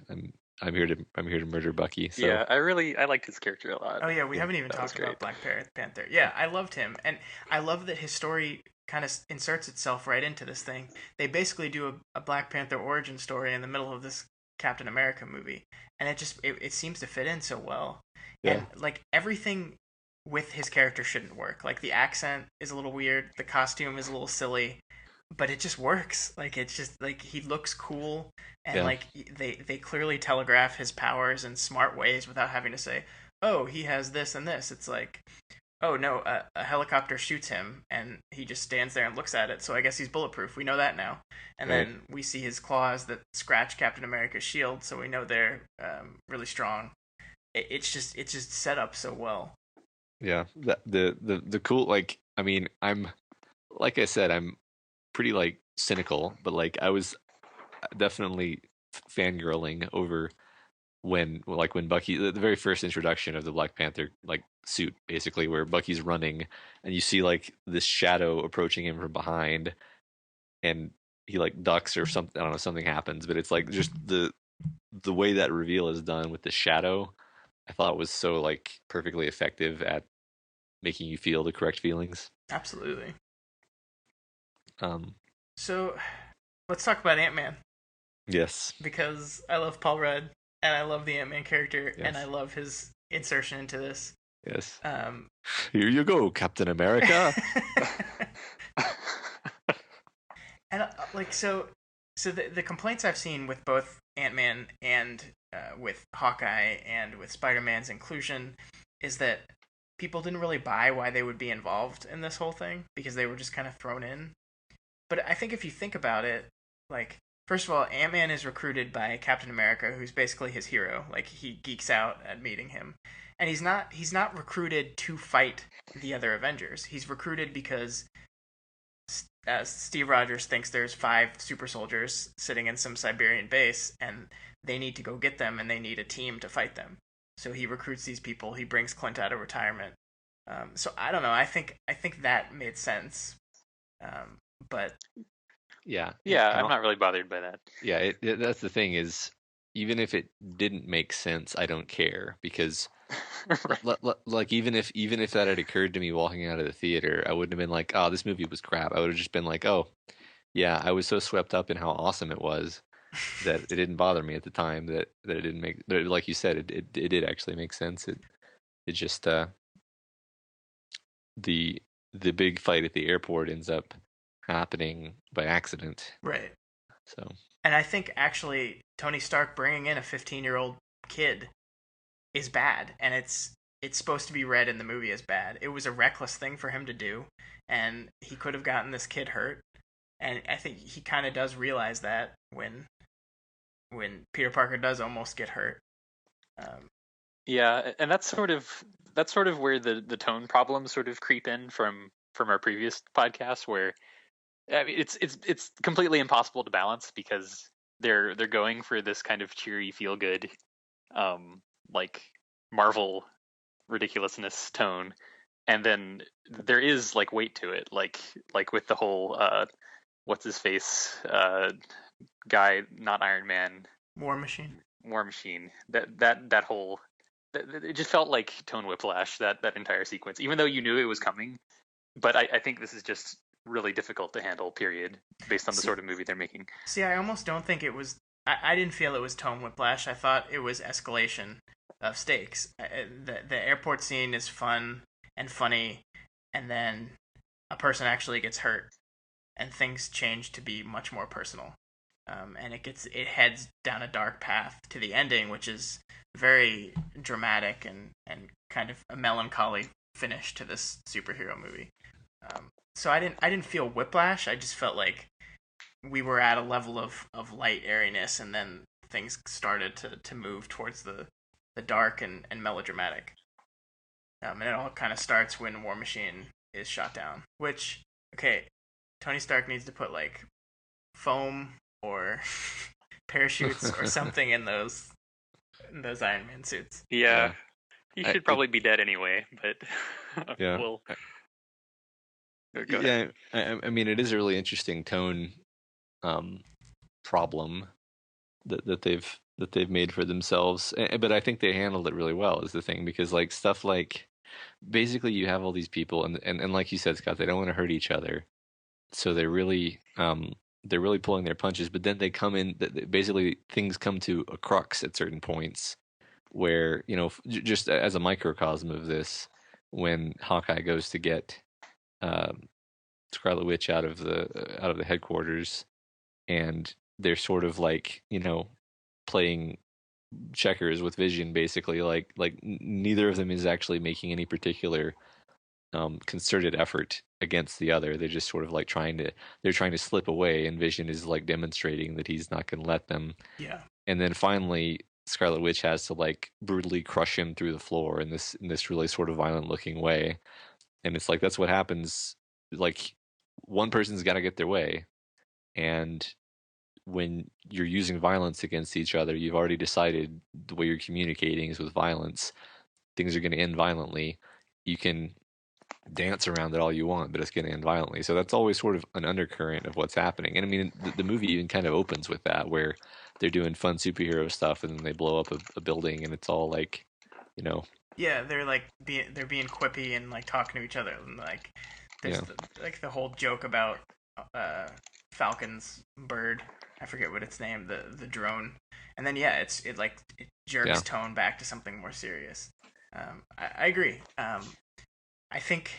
I'm here to murder Bucky. So Yeah, I liked his character a lot. Oh yeah, we haven't even That was talked about great. Black Panther. Yeah, I loved him, and I love that his story kind of inserts itself right into this thing. They basically do a Black Panther origin story in the middle of this Captain America movie, and it seems to fit in so well. yeah, And like everything with his character shouldn't work. Like the accent is a little weird, the costume is a little silly, but it just works. Like it's just like he looks cool, and yeah, like they clearly telegraph his powers in smart ways without having to say, "Oh, he has this and this." It's like, "Oh no, a helicopter shoots him, and he just stands there and looks at it. So I guess he's bulletproof. We know that now." And right. then we see his claws that scratch Captain America's shield, so we know they're really strong. It's just set up so well. Yeah, the cool, like, I mean, like I said, I'm pretty like cynical, but like I was definitely fangirling over when Bucky, the very first introduction of the Black Panther like suit, basically, where Bucky's running and you see like this shadow approaching him from behind, and he like ducks or something. I don't know, something happens, but it's like just the way that reveal is done with the shadow. I thought was so like perfectly effective at making you feel the correct feelings. Absolutely. Um, So let's talk about Ant-Man, yes, because I love Paul Rudd and I love the Ant-Man character and I yes, love his insertion into this. yes. Um, Here you go, Captain America. and like so the complaints I've seen with both Ant-Man and with Hawkeye and with Spider-Man's inclusion is that people didn't really buy why they would be involved in this whole thing because they were just kind of thrown in. But I think if you think about it, like first of all, Ant-Man is recruited by Captain America, who's basically his hero. Like he geeks out at meeting him. And he's not recruited to fight the other Avengers. He's recruited because Steve Rogers thinks there's 5 super soldiers sitting in some Siberian base, and they need to go get them, and they need a team to fight them. So he recruits these people. He brings Clint out of retirement. So I don't know. I think that made sense. But Yeah, Yeah, and I'm not really bothered by that. yeah, that's the thing is, even if it didn't make sense, I don't care because Right. like even if that had occurred to me walking out of the theater, I wouldn't have been like, oh, this movie was crap. I would have just been like, oh, yeah, I was so swept up in how awesome it was that it didn't bother me at the time that it didn't make, that, like you said, it did actually make sense. It just the the big fight at the airport ends up happening by accident. right. So And I think actually Tony Stark bringing in a 15-year-old kid is bad, and it's supposed to be read in the movie as bad. It was a reckless thing for him to do, and he could have gotten this kid hurt. And I think he kind of does realize that when Peter Parker does almost get hurt. Um, Yeah, and that's sort of where the tone problems sort of creep in from our previous podcast, where I mean, it's completely impossible to balance because they're going for this kind of cheery, feel good, like Marvel ridiculousness tone, and then there is like weight to it, like with the whole what's his face guy, not Iron Man, War Machine. War Machine. That whole it just felt like tone whiplash, that entire sequence, even though you knew it was coming. But I think this is just really difficult to handle, period, based on the sort of movie they're making. See, I almost don't think it was. I didn't feel it was tone whiplash. I thought it was escalation of stakes. The airport scene is fun and funny, and then a person actually gets hurt, and things change to be much more personal. And it heads down a dark path to the ending, which is very dramatic and kind of a melancholy finish to this superhero movie. So I didn't feel whiplash. I just felt like we were at a level of light airiness, and then things started to move towards the dark and melodramatic. And it all kind of starts when War Machine is shot down. Which, okay, Tony Stark needs to put like foam or parachutes or something in those Iron Man suits. Yeah, he I- should probably be dead anyway, but yeah, we'll go ahead. yeah. I mean, it is a really interesting tone problem that that they've made for themselves. But I think they handled it really well is the thing, because like stuff like basically you have all these people and like you said, Scott, they don't want to hurt each other. So they're really pulling their punches, but then they come in basically things come to a crux at certain points where, you know, just as a microcosm of this, when Hawkeye goes to get Scarlet Witch out of the headquarters, and they're sort of like, you know, playing checkers with Vision, basically, like neither of them is actually making any particular concerted effort against the other. They're just sort of like trying to slip away, and Vision is like demonstrating that he's not going to let them. Yeah. And then finally, Scarlet Witch has to like brutally crush him through the floor in this really sort of violent looking way. And it's like that's what happens. Like one person's got to get their way, and when you're using violence against each other, you've already decided the way you're communicating is with violence. Things are going to end violently. You can dance around it all you want, but it's going to end violently. So that's always sort of an undercurrent of what's happening. And I mean, the movie even kind of opens with that, where they're doing fun superhero stuff, and then they blow up a building, and it's all like, you know. Yeah, they're like they're being quippy and like talking to each other, and like there's the whole joke about Falcon's bird. I forget what its name, the drone. And then it jerks tone back to something more serious. I agree. I think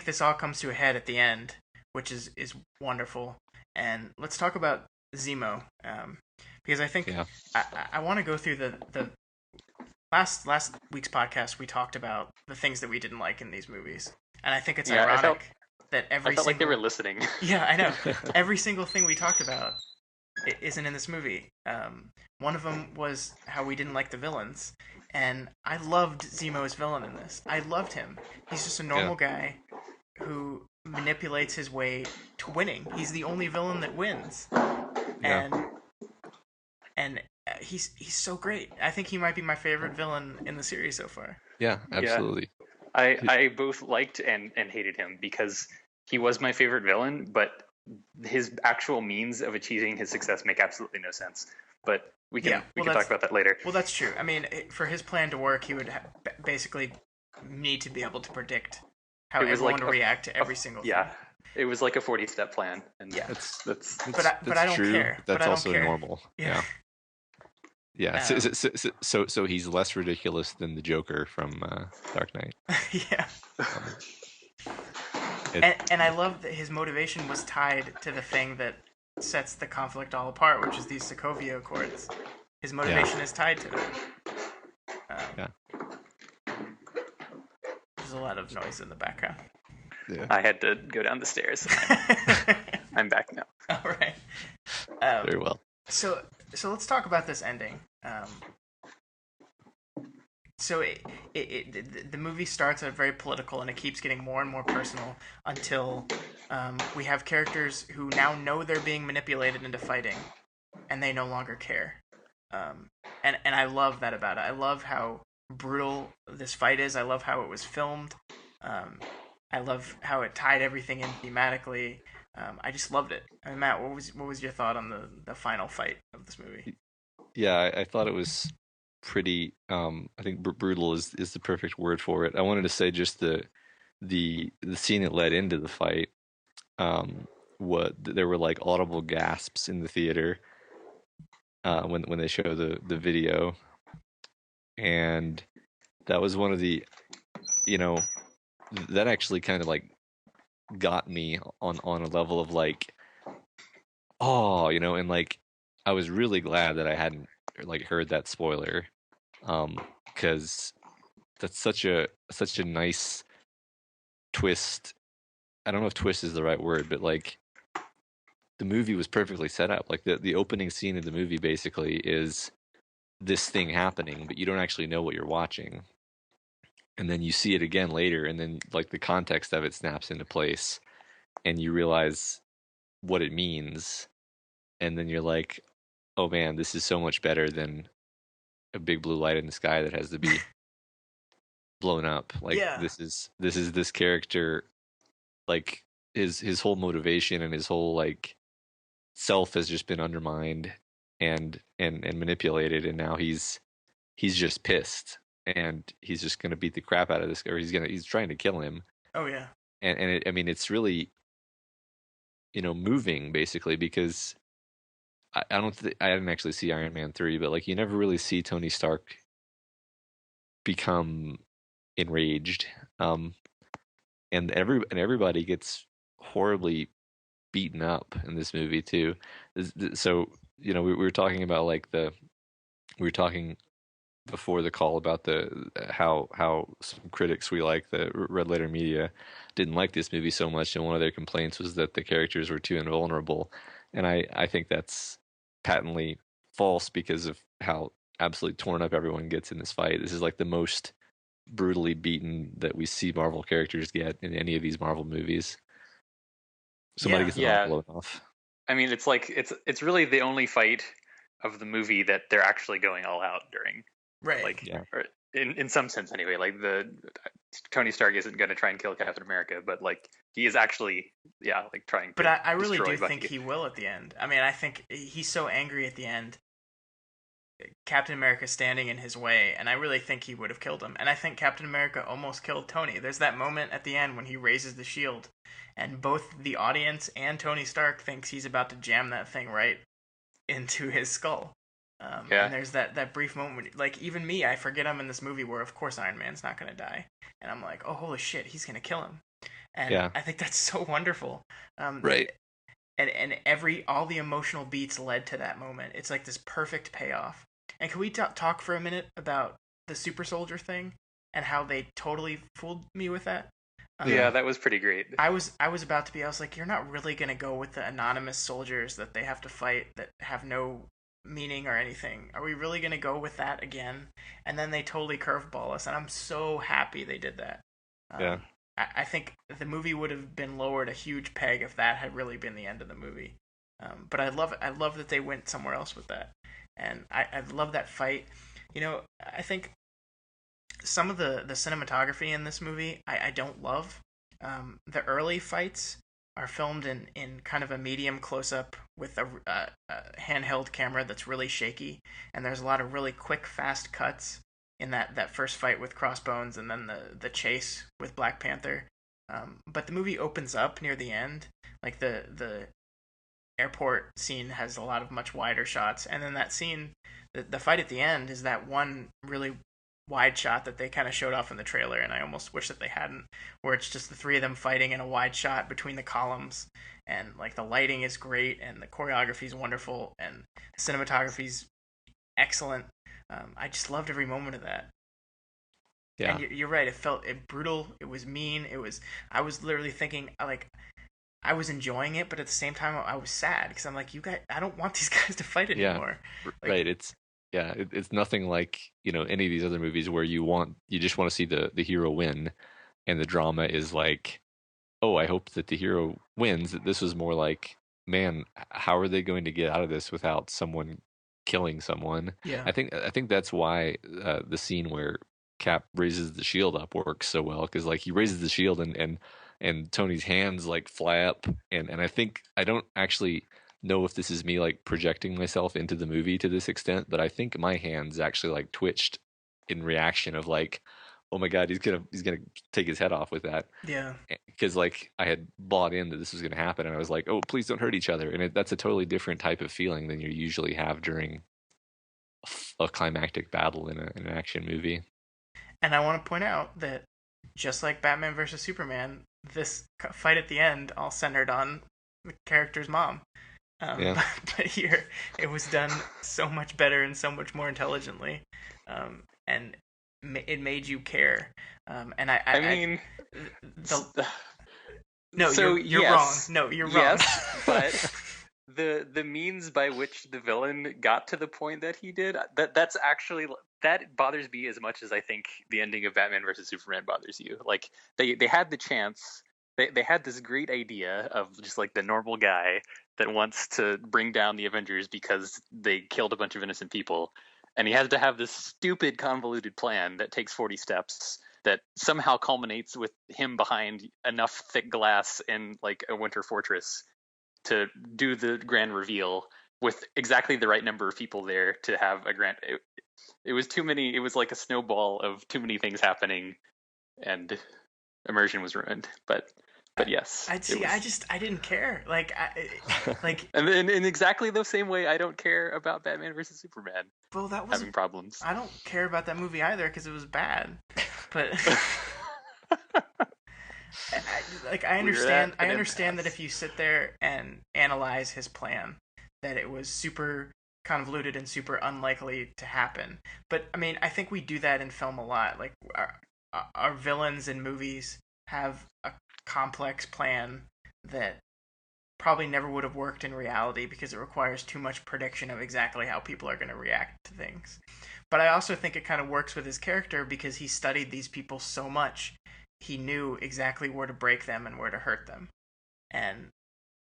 this all comes to a head at the end, which is wonderful. And let's talk about Zemo, because I think I want to go through the last week's podcast. We talked about the things that we didn't like in these movies, and I think it's ironic that I felt like they were listening. Yeah, I know. Every single thing we talked about isn't in this movie. One of them was how we didn't like the villains, and I loved Zemo's villain in this. I loved him. He's just a normal guy who manipulates his way to winning. He's the only villain that wins, and he's so great. I think he might be my favorite villain in the series so far. Yeah, absolutely. Yeah. I both liked and hated him, because he was my favorite villain, but his actual means of achieving his success make absolutely no sense. But we can talk about that later. Well, that's true. I mean, for his plan to work, he would basically need to be able to predict how everyone would react to every single thing. Yeah, it was like a 40-step plan. And that's but I don't true. care. That's also care. normal. Yeah. So he's less ridiculous than the Joker from Dark Knight. Yeah. And I love that his motivation was tied to the thing that sets the conflict all apart, which is these Sokovia Accords. His motivation is tied to it. There's a lot of noise in the background. Yeah. I had to go down the stairs. I'm back now. All right. Very well. So let's talk about this ending. So the movie starts out very political, and it keeps getting more and more personal until we have characters who now know they're being manipulated into fighting, and they no longer care. And I love that about it. I love how brutal this fight is. I love how it was filmed. I love how it tied everything in thematically. I just loved it. I mean, Matt, what was your thought on the final fight of this movie? Yeah, I thought it was pretty. I think brutal is the perfect word for it. I wanted to say just the scene that led into the fight. There were like audible gasps in the theater when they show the video, and that was one of the, you know, that actually kind of like got me on a level of like, oh, you know, and like I was really glad that I hadn't like heard that spoiler, because that's such a nice twist. I don't know if twist is the right word, but like the movie was perfectly set up. Like the opening scene of the movie basically is this thing happening, but you don't actually know what you're watching. And then you see it again later, and then like the context of it snaps into place, and you realize what it means. And then you're like, oh man, this is so much better than a big blue light in the sky that has to be blown up. Like this is this character, like his whole motivation and his whole like self has just been undermined, and manipulated, and now he's just pissed, and he's just gonna beat the crap out of this guy, or he's trying to kill him. Oh yeah. I mean, it's really, moving basically, because I didn't actually see Iron Man 3, but like you never really see Tony Stark become enraged, and everybody gets horribly beaten up in this movie too. So we were talking about we were talking before the call about how some critics we like, the Red Letter Media, didn't like this movie so much, and one of their complaints was that the characters were too invulnerable, and I think that's patently false because of how absolutely torn up everyone gets in this fight. This is like the most brutally beaten that we see Marvel characters get in any of these Marvel movies. Somebody gets an blown off. I mean, it's like it's really the only fight of the movie that they're actually going all out during. Right. Like, or in some sense anyway. Like Tony Stark isn't going to try and kill Captain America, but like he is actually like trying. But I really do Bucky. think he will at the end. I mean, I think he's so angry at the end. Captain America standing in his way, and I really think he would have killed him. And I think Captain America almost killed Tony. There's that moment at the end when he raises the shield, and both the audience and Tony Stark thinks he's about to jam that thing right into his skull. And there's that brief moment when, like, even me, I forget I'm in this movie where, of course, Iron Man's not going to die. And I'm like, oh, holy shit, he's going to kill him. And I think that's so wonderful. Right. And all the emotional beats led to that moment. It's like this perfect payoff. And can we talk for a minute about the super soldier thing and how they totally fooled me with that? Yeah, that was pretty great. I was about to be. I was like, you're not really gonna go with the anonymous soldiers that they have to fight that have no meaning or anything. Are we really gonna go with that again? And then they totally curveball us, and I'm so happy they did that. I think the movie would have been lowered a huge peg if that had really been the end of the movie. But I love that they went somewhere else with that. And I love that fight. I think some of the cinematography in this movie I don't love. The early fights are filmed in kind of a medium close-up with a handheld camera that's really shaky. And there's a lot of really quick, fast cuts in that first fight with Crossbones and then the chase with Black Panther. But the movie opens up near the end. Like the airport scene has a lot of much wider shots, and then that scene, the fight at the end, is that one really wide shot that they kind of showed off in the trailer, and I almost wish that they hadn't, where it's just the three of them fighting in a wide shot between the columns, and like the lighting is great, and the choreography is wonderful, and the cinematography is excellent. I just loved every moment of that. Yeah, and you're right. It felt brutal. It was mean. I was literally thinking, like, I was enjoying it, but at the same time, I was sad because I'm like, you guys, I don't want these guys to fight anymore. Like, right. It's nothing like any of these other movies where you just want to see the hero win, and the drama is like, oh, I hope that the hero wins. This was more like, man, how are they going to get out of this without someone killing someone? Yeah, I think that's why the scene where Cap raises the shield up works so well, because like he raises the shield and Tony's hands like fly up, and I don't actually know if this is me like projecting myself into the movie to this extent, but I think my hands actually like twitched in reaction of like, oh my god, he's gonna take his head off with that. Yeah, because like I had bought in that this was gonna happen, and I was like, oh, please don't hurt each other, and that's a totally different type of feeling than you usually have during a climactic battle in an action movie. And I want to point out that just like Batman vs Superman, this fight at the end all centered on the character's mom. But here it was done so much better and so much more intelligently, and it made you care. And I mean, no, so you're wrong. No, you're wrong. Yes, but the means by which the villain got to the point that he did, that's actually, that bothers me as much as I think the ending of Batman vs Superman bothers you. Like they had the chance. They had this great idea of just like the normal guy that wants to bring down the Avengers because they killed a bunch of innocent people. And he has to have this stupid convoluted plan that takes 40 steps that somehow culminates with him behind enough thick glass in like a winter fortress to do the grand reveal with exactly the right number of people there to have a grand. It was too many. It was like a snowball of too many things happening, and immersion was ruined. But yes, I didn't care. Like, and in exactly the same way, I don't care about Batman versus Superman. Well, that was having problems. I don't care about that movie either because it was bad. But I understand. I understand that if you sit there and analyze his plan, that it was super convoluted and super unlikely to happen. But I mean, I think we do that in film a lot. Like our villains in movies have a complex plan that probably never would have worked in reality because it requires too much prediction of exactly how people are going to react to things. But I also think it kind of works with his character because he studied these people so much. He knew exactly where to break them and where to hurt them. And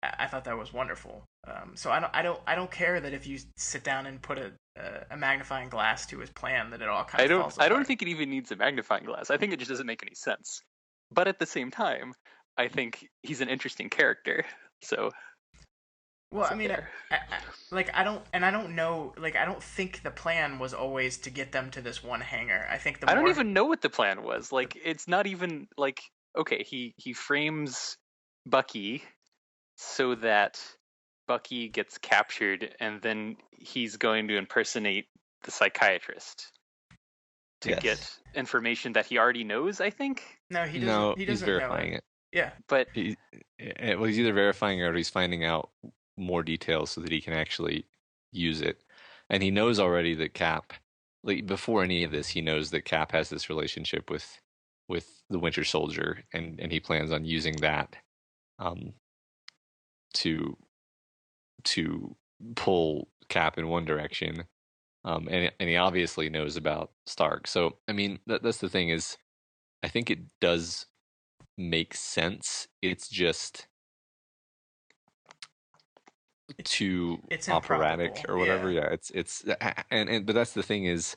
I thought that was wonderful. So I don't care that if you sit down and put a magnifying glass to his plan that it all kind of falls apart. I don't think it even needs a magnifying glass. I think it just doesn't make any sense. But at the same time, I think he's an interesting character. So, well, I mean, I don't know. Like, I don't think the plan was always to get them to this one hangar. I think I don't even know what the plan was. Like, it's not even like, okay, he frames Bucky so that Bucky gets captured, and then he's going to impersonate the psychiatrist to get information that he already knows. I think. No, he doesn't. No, he doesn't he's verifying know it. Yeah, but he's either verifying it or he's finding out more details so that he can actually use it. And he knows already that Cap, like before any of this, he knows that Cap has this relationship with the Winter Soldier, and he plans on using that to pull Cap in one direction. And he obviously knows about Stark. So I mean, that's the thing is, I think it does make sense. It's just too operatic or whatever. Yeah, it's but that's the thing is,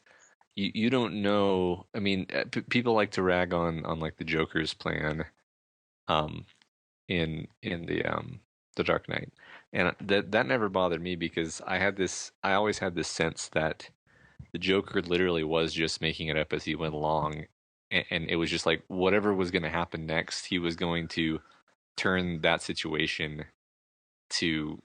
you don't know. I mean, people like to rag on like the Joker's plan, in the Dark Knight, and that never bothered me because I always had this sense that the Joker literally was just making it up as he went along, and it was just like whatever was going to happen next, he was going to turn that situation to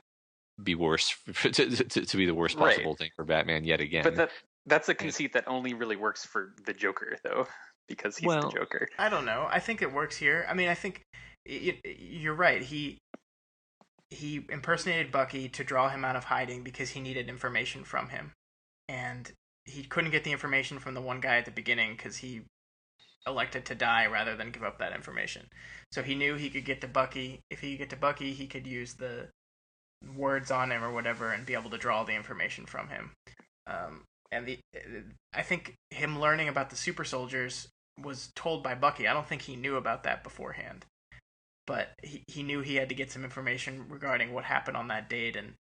be worse, to be the worst possible thing for Batman yet again. But that's a conceit that only really works for the Joker, though, because he's the Joker. I don't know. I think it works here. I mean, I think you're right. He impersonated Bucky to draw him out of hiding because he needed information from him, and he couldn't get the information from the one guy at the beginning because he elected to die rather than give up that information. So he knew he could get to Bucky. If he could get to Bucky, he could use the words on him or whatever and be able to draw the information from him. I think him learning about the super soldiers was told by Bucky. I don't think he knew about that beforehand, but he knew he had to get some information regarding what happened on that date, and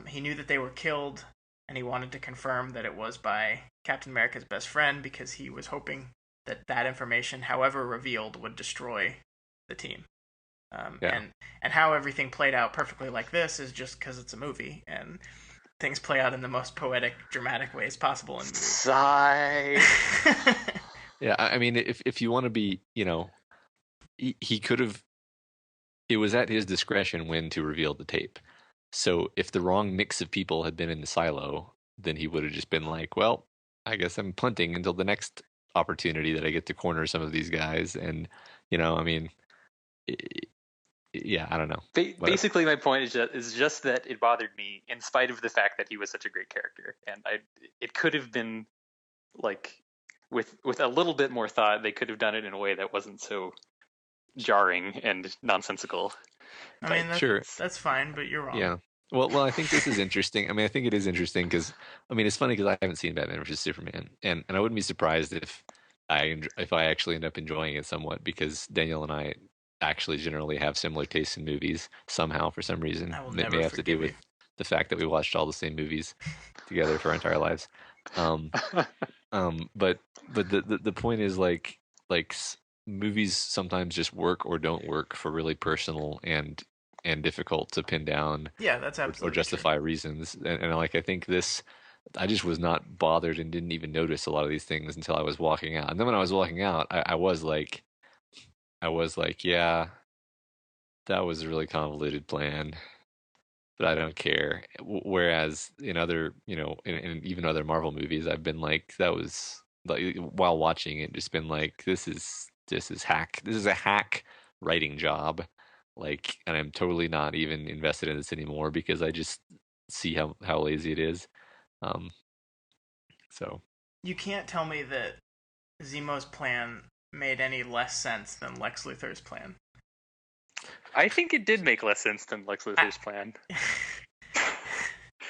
he knew that they were killed, and he wanted to confirm that it was by Captain America's best friend because he was hoping that information, however revealed, would destroy the team. And how everything played out perfectly like this is just because it's a movie, and things play out in the most poetic, dramatic ways possible in movies. Sigh. Yeah, I mean, if you want to be, he could have. It was at his discretion when to reveal the tape. So if the wrong mix of people had been in the silo, then he would have just been like, well, I guess I'm punting until the next opportunity that I get to corner some of these guys. And, I mean, yeah, I don't know. Basically, my point is just that it bothered me in spite of the fact that he was such a great character. And it could have been like, with a little bit more thought, they could have done it in a way that wasn't so jarring and nonsensical. I mean, that's fine, but you're wrong. Yeah. Well, I think this is interesting. I mean, I think it is interesting because, I mean, it's funny because I haven't seen Batman vs Superman, and I wouldn't be surprised if I actually end up enjoying it somewhat because Daniel and I actually generally have similar tastes in movies somehow for some reason. It may have to do with the fact that we watched all the same movies together for our entire lives. But the point is like movies sometimes just work or don't work for really personal and and difficult to pin down Yeah, that's or absolutely justify reasons. And like I think this, I just was not bothered and didn't even notice a lot of these things until I was walking out. And then when I was walking out, I was like, yeah, that was a really convoluted plan, but I don't care. Whereas in other, in even other Marvel movies, I've been like, that was like while watching it, just been like, this is hack. This is a hack writing job. Like, and I'm totally not even invested in this anymore because I just see how lazy it is. Um, so You can't tell me that Zemo's plan made any less sense than Lex Luthor's plan. I think it did make less sense than Lex Luthor's plan.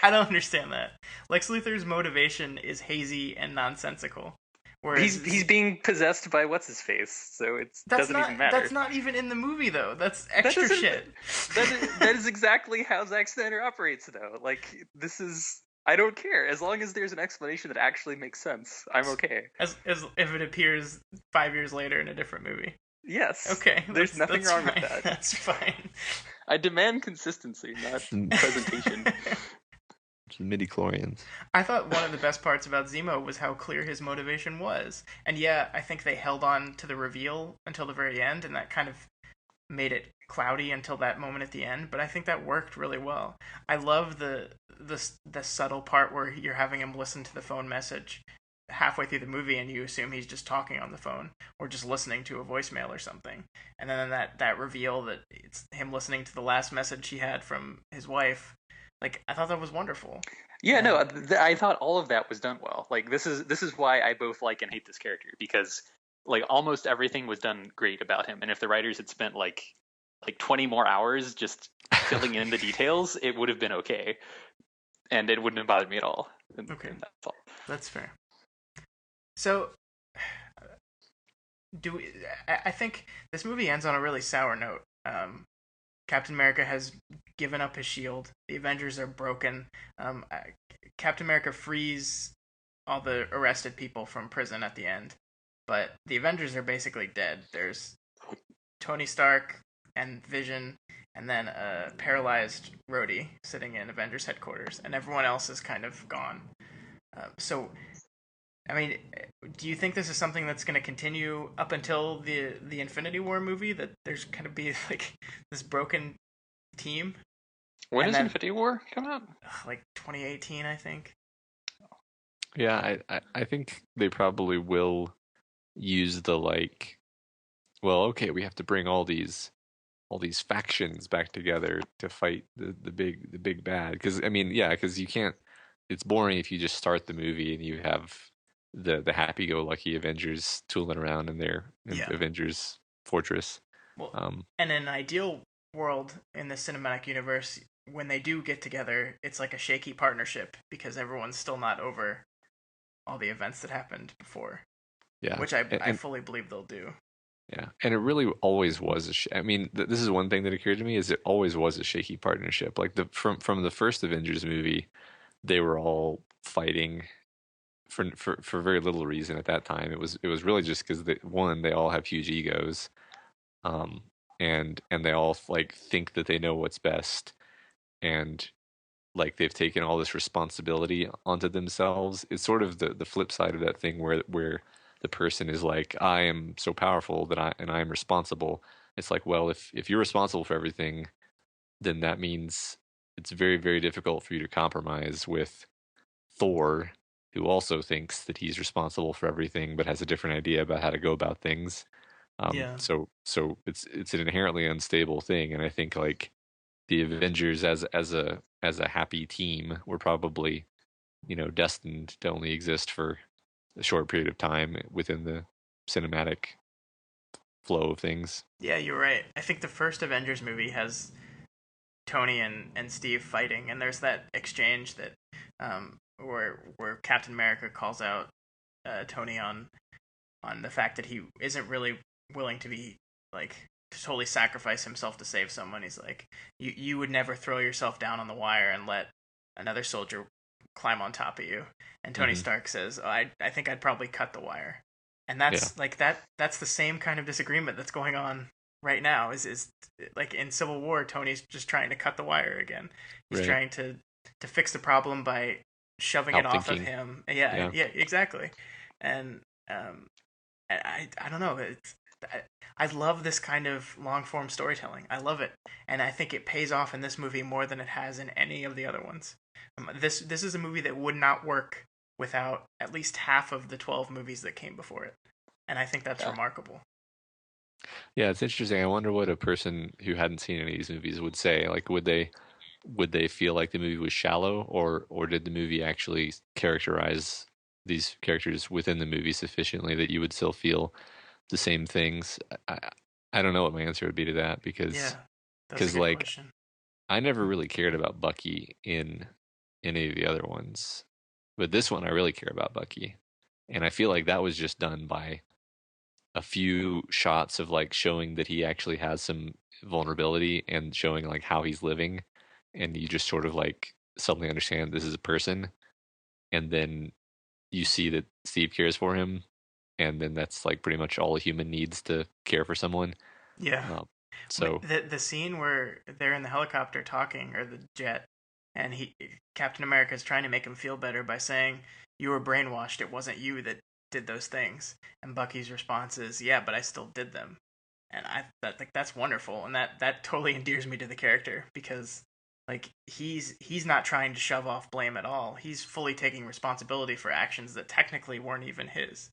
I don't understand that. Lex Luthor's motivation is hazy and nonsensical. Whereas He's being possessed by what's his face, so it doesn't even matter. That's not even in the movie though. That's extra shit. That is exactly how Zack Snyder operates, though. Like, this is, I don't care as long as there's an explanation that actually makes sense. I'm okay. As if it appears 5 years later in a different movie. Yes. Okay. There's nothing that's wrong fine. with that. That's fine. I demand consistency, not presentation. midi-chlorians. I thought one of the best parts about Zemo was how clear his motivation was. And yeah, I think they held on to the reveal until the very end, and that kind of made it cloudy until that moment at the end, but I think that worked really well. I love the subtle part where you're having him listen to the phone message halfway through the movie and you assume he's just talking on the phone or just listening to a voicemail or something. And then that reveal that it's him listening to the last message he had from his wife. Like, I thought that was wonderful. Yeah, no, I thought all of that was done well. Like, this is why I both like and hate this character, because like almost everything was done great about him. And if the writers had spent like 20 more hours just filling in the details, it would have been okay. And it wouldn't have bothered me at all. Okay. And that's all. That's fair. So, I think this movie ends on a really sour note. Captain America has given up his shield. The Avengers are broken. Captain America frees all the arrested people from prison at the end. But the Avengers are basically dead. There's Tony Stark and Vision, and then a paralyzed Rhodey sitting in Avengers headquarters, and everyone else is kind of gone. So, I mean, do you think this is something that's going to continue up until the Infinity War movie? That there's going to be like this broken team? When does Infinity War come out? Like 2018, I think. Yeah, I think they probably will use the like, well, okay, we have to bring all these factions back together to fight the big bad. Because I mean, yeah, because you can't. It's boring if you just start the movie and you have the happy-go-lucky Avengers tooling around in their Avengers fortress. Well, and in an ideal world in the cinematic universe, when they do get together, it's like a shaky partnership because everyone's still not over all the events that happened before. Yeah, which I fully believe they'll do. Yeah, and it really always was. I mean, this is one thing that occurred to me: is it always was a shaky partnership. Like from the first Avengers movie, they were all fighting for very little reason at that time. It was really just because they all have huge egos, and they all like think that they know what's best, and like they've taken all this responsibility onto themselves. It's sort of the flip side of that thing where the person is like, I am so powerful that I am responsible. It's like, well, if you're responsible for everything, then that means it's very, very difficult for you to compromise with Thor, who also thinks that he's responsible for everything but has a different idea about how to go about things. So it's an inherently unstable thing, and I think like the Avengers as a happy team were probably, destined to only exist for a short period of time within the cinematic flow of things. Yeah, you're right. I think the first Avengers movie has Tony and Steve fighting, and there's that exchange that where Captain America calls out Tony on the fact that he isn't really willing to be like to totally sacrifice himself to save someone. He's like, you would never throw yourself down on the wire and let another soldier climb on top of you. And Tony Stark says, I think I'd probably cut the wire. And that's like that's the same kind of disagreement that's going on right now. Is like in Civil War, Tony's just trying to cut the wire again. He's Right. trying to fix the problem by shoving it off of Outthinking. him. Yeah. Yeah, exactly. And I don't know. I love this kind of long form storytelling. I love it, and I think it pays off in this movie more than it has in any of the other ones. This is a movie that would not work without at least half of the 12 movies that came before it, and I think that's remarkable. Yeah, it's interesting. I wonder what a person who hadn't seen any of these movies would say. Like, would they feel like the movie was shallow, or did the movie actually characterize these characters within the movie sufficiently that you would still feel the same things? I don't know what my answer would be to that Yeah, that's a good like question. I never really cared about Bucky in any of the other ones, but this one I really care about Bucky, and I feel like that was just done by a few shots of like showing that he actually has some vulnerability and showing like how he's living, and you just sort of like suddenly understand this is a person, and then you see that Steve cares for him, and then that's like pretty much all a human needs to care for someone. Yeah. So the scene where they're in the helicopter talking, or the jet, and Captain America is trying to make him feel better by saying, "You were brainwashed. It wasn't you that did those things." And Bucky's response is, "Yeah, but I still did them." And that's wonderful, and that totally endears me to the character, because like he's not trying to shove off blame at all. He's fully taking responsibility for actions that technically weren't even his.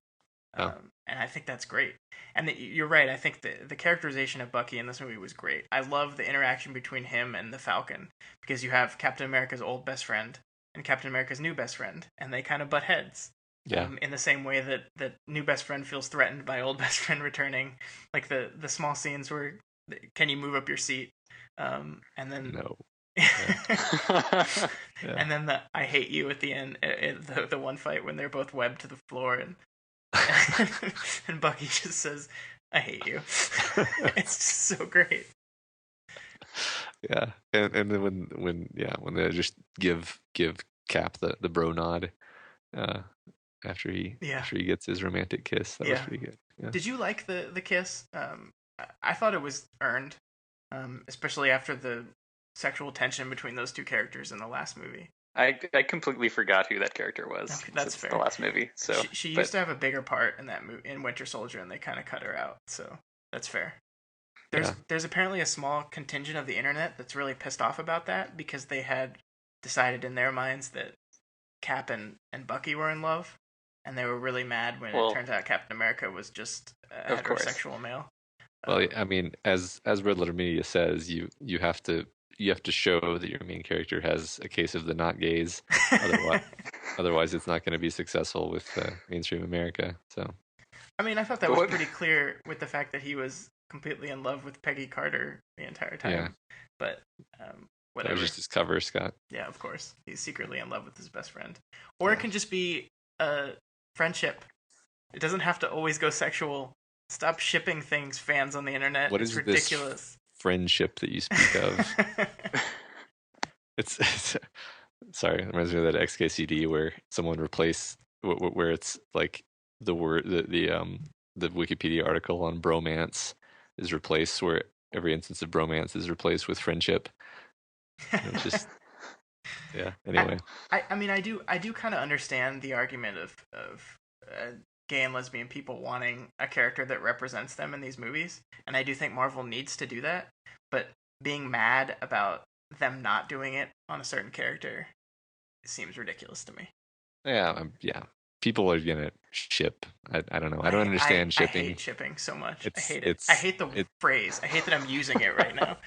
Oh. And I think that's great. And you're right. I think the characterization of Bucky in this movie was great. I love the interaction between him and the Falcon, because you have Captain America's old best friend and Captain America's new best friend, and they kind of butt heads. Yeah. In the same way that new best friend feels threatened by old best friend returning, like the small scenes where, "Can you move up your seat?" And then No. Yeah. And then the "I hate you" at the end, the one fight when they're both webbed to the floor, and and Bucky just says, "I hate you." It's just so great. Yeah, and then when they just give Cap the bro nod, after he gets his romantic kiss, that was pretty good. Yeah. Did you like the kiss? I thought it was earned, especially after the sexual tension between those two characters in the last movie. I completely forgot who that character was. Okay, that's fair. The last movie. So she used to have a bigger part in that movie, in Winter Soldier, and they kind of cut her out. So that's fair. There's apparently a small contingent of the internet that's really pissed off about that, because they had decided in their minds that Cap and Bucky were in love, and they were really mad when it turns out Captain America was just a heterosexual male. Well, I mean, as Red Letter Media says, you have to show that your main character has a case of the not gays. Otherwise, it's not going to be successful with mainstream America. So, I mean, I thought that was pretty clear with the fact that he was completely in love with Peggy Carter the entire time. Yeah. But whatever. That was just his cover, Scott. Yeah, of course. He's secretly in love with his best friend. Or it can just be a friendship. It doesn't have to always go sexual. Stop shipping things, fans on the internet. It's ridiculous. This friendship that you speak of? it's sorry, it reminds me of that XKCD where someone replaced where it's like the word the Wikipedia article on bromance is replaced, where every instance of bromance is replaced with friendship. It's just anyway. I mean, I do kind of understand the argument of gay and lesbian people wanting a character that represents them in these movies, and I do think Marvel needs to do that, but being mad about them not doing it on a certain character seems ridiculous to me. Yeah. People are gonna ship. I don't know. I don't understand shipping. I hate shipping so much. I hate it. I hate the phrase. I hate that I'm using it right now.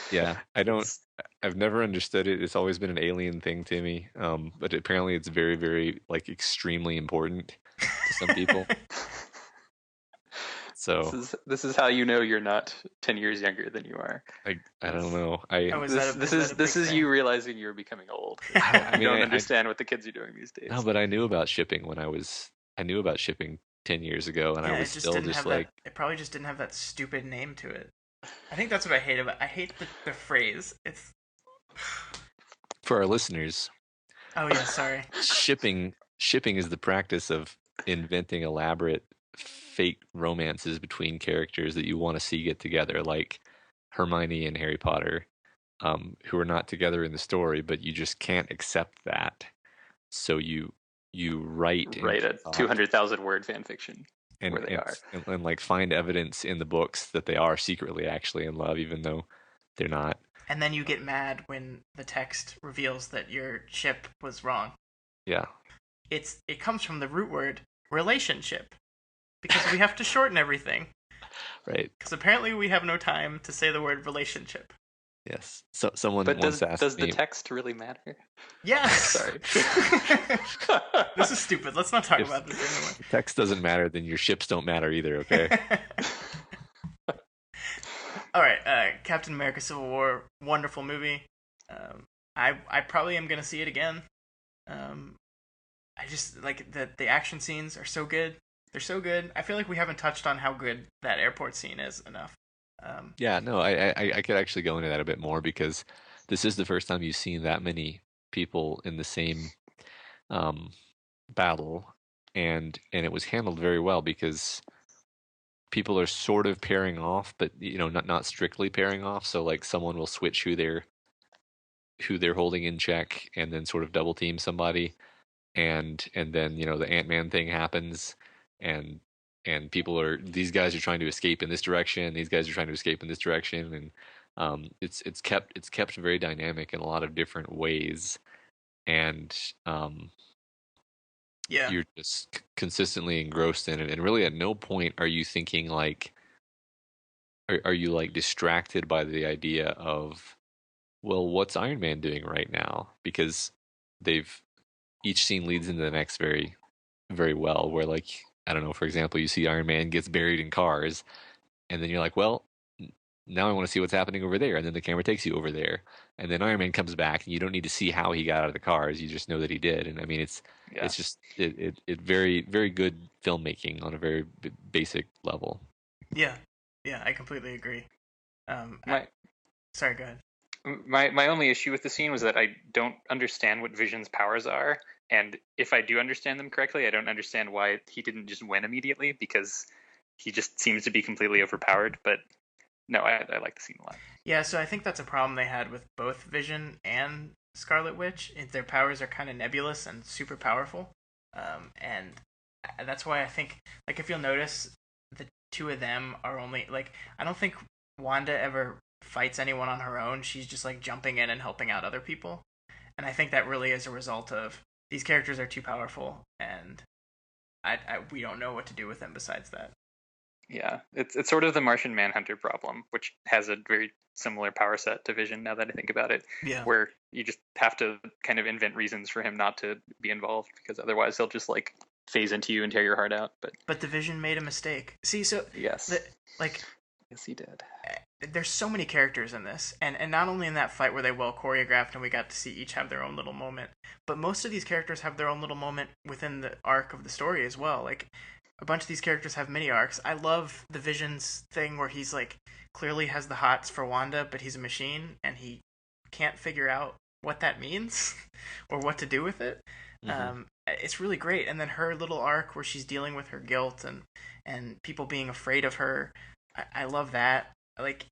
Yeah, I've never understood it. It's always been an alien thing to me. But apparently it's very, very like extremely important to some people. So this is how you know you're not 10 years younger than you are. I don't know. This is you realizing you're becoming old. I don't understand what the kids are doing these days. No, but I knew about shipping I knew about shipping 10 years ago, and I was still just like... It probably just didn't have that stupid name to it. I think that's what I hate about it. I hate the phrase. It's... For our listeners... Oh, yeah, sorry. Shipping is the practice of inventing elaborate fake romances between characters that you want to see get together, like Hermione and Harry Potter, who are not together in the story, but you just can't accept that. So you write a 200,000 word fan fiction where they are, and like find evidence in the books that they are secretly actually in love, even though they're not. And then you get mad when the text reveals that your ship was wrong. Yeah. It comes from the root word relationship, because we have to shorten everything. Right. Because apparently we have no time to say the word relationship. Yes. So someone but once asked me. Does the text really matter? Yes. Sorry. This is stupid. Let's not talk about this anymore. If the text doesn't matter, then your ships don't matter either. Okay. All right. Captain America: Civil War, wonderful movie. I probably am gonna see it again. I just like the action scenes are so good. They're so good. I feel like we haven't touched on how good that airport scene is enough. Yeah, no, I could actually go into that a bit more, because this is the first time you've seen that many people in the same battle, and it was handled very well, because people are sort of pairing off, but not strictly pairing off. So like someone will switch who they're holding in check, and then sort of double team somebody, and then the Ant-Man thing happens, and these guys are trying to escape in this direction, these guys are trying to escape in this direction, and it's kept very dynamic in a lot of different ways, and yeah, you're just consistently engrossed in it, and really at no point are you thinking like, are you like distracted by the idea of, well, what's Iron Man doing right now? Because each scene leads into the next very, very well, where like, I don't know, for example, you see Iron Man gets buried in cars, and then you're like, well, now I want to see what's happening over there, and then the camera takes you over there, and then Iron Man comes back, and you don't need to see how he got out of the cars, you just know that he did. And I mean, it's just it very, very good filmmaking on a very basic level. Yeah, I completely agree. Sorry, go ahead. My only issue with the scene was that I don't understand what Vision's powers are, and if I do understand them correctly, I don't understand why he didn't just win immediately, because he just seems to be completely overpowered. But no, I like the scene a lot. Yeah, so I think that's a problem they had with both Vision and Scarlet Witch. Their powers are kind of nebulous and super powerful, and that's why I think, like, if you'll notice, the two of them are only, like, I don't think Wanda ever fights anyone on her own. She's just like jumping in and helping out other people, and I think that really is a result of these characters are too powerful, and we don't know what to do with them besides that. Yeah, it's sort of the Martian Manhunter problem, which has a very similar power set to Vision, now that I think about it. Yeah. Where you just have to kind of invent reasons for him not to be involved, because otherwise he'll just like phase into you and tear your heart out. But the Vision made a mistake. See, so yes, yes, he did. There's so many characters in this, and not only in that fight where they well choreographed and we got to see each have their own little moment, but most of these characters have their own little moment within the arc of the story as well. Like, a bunch of these characters have mini arcs. I love the Vision's thing where he's like clearly has the hots for Wanda, but he's a machine and he can't figure out what that means or what to do with it. Mm-hmm. It's really great. And then her little arc where she's dealing with her guilt and people being afraid of her. I love that. Like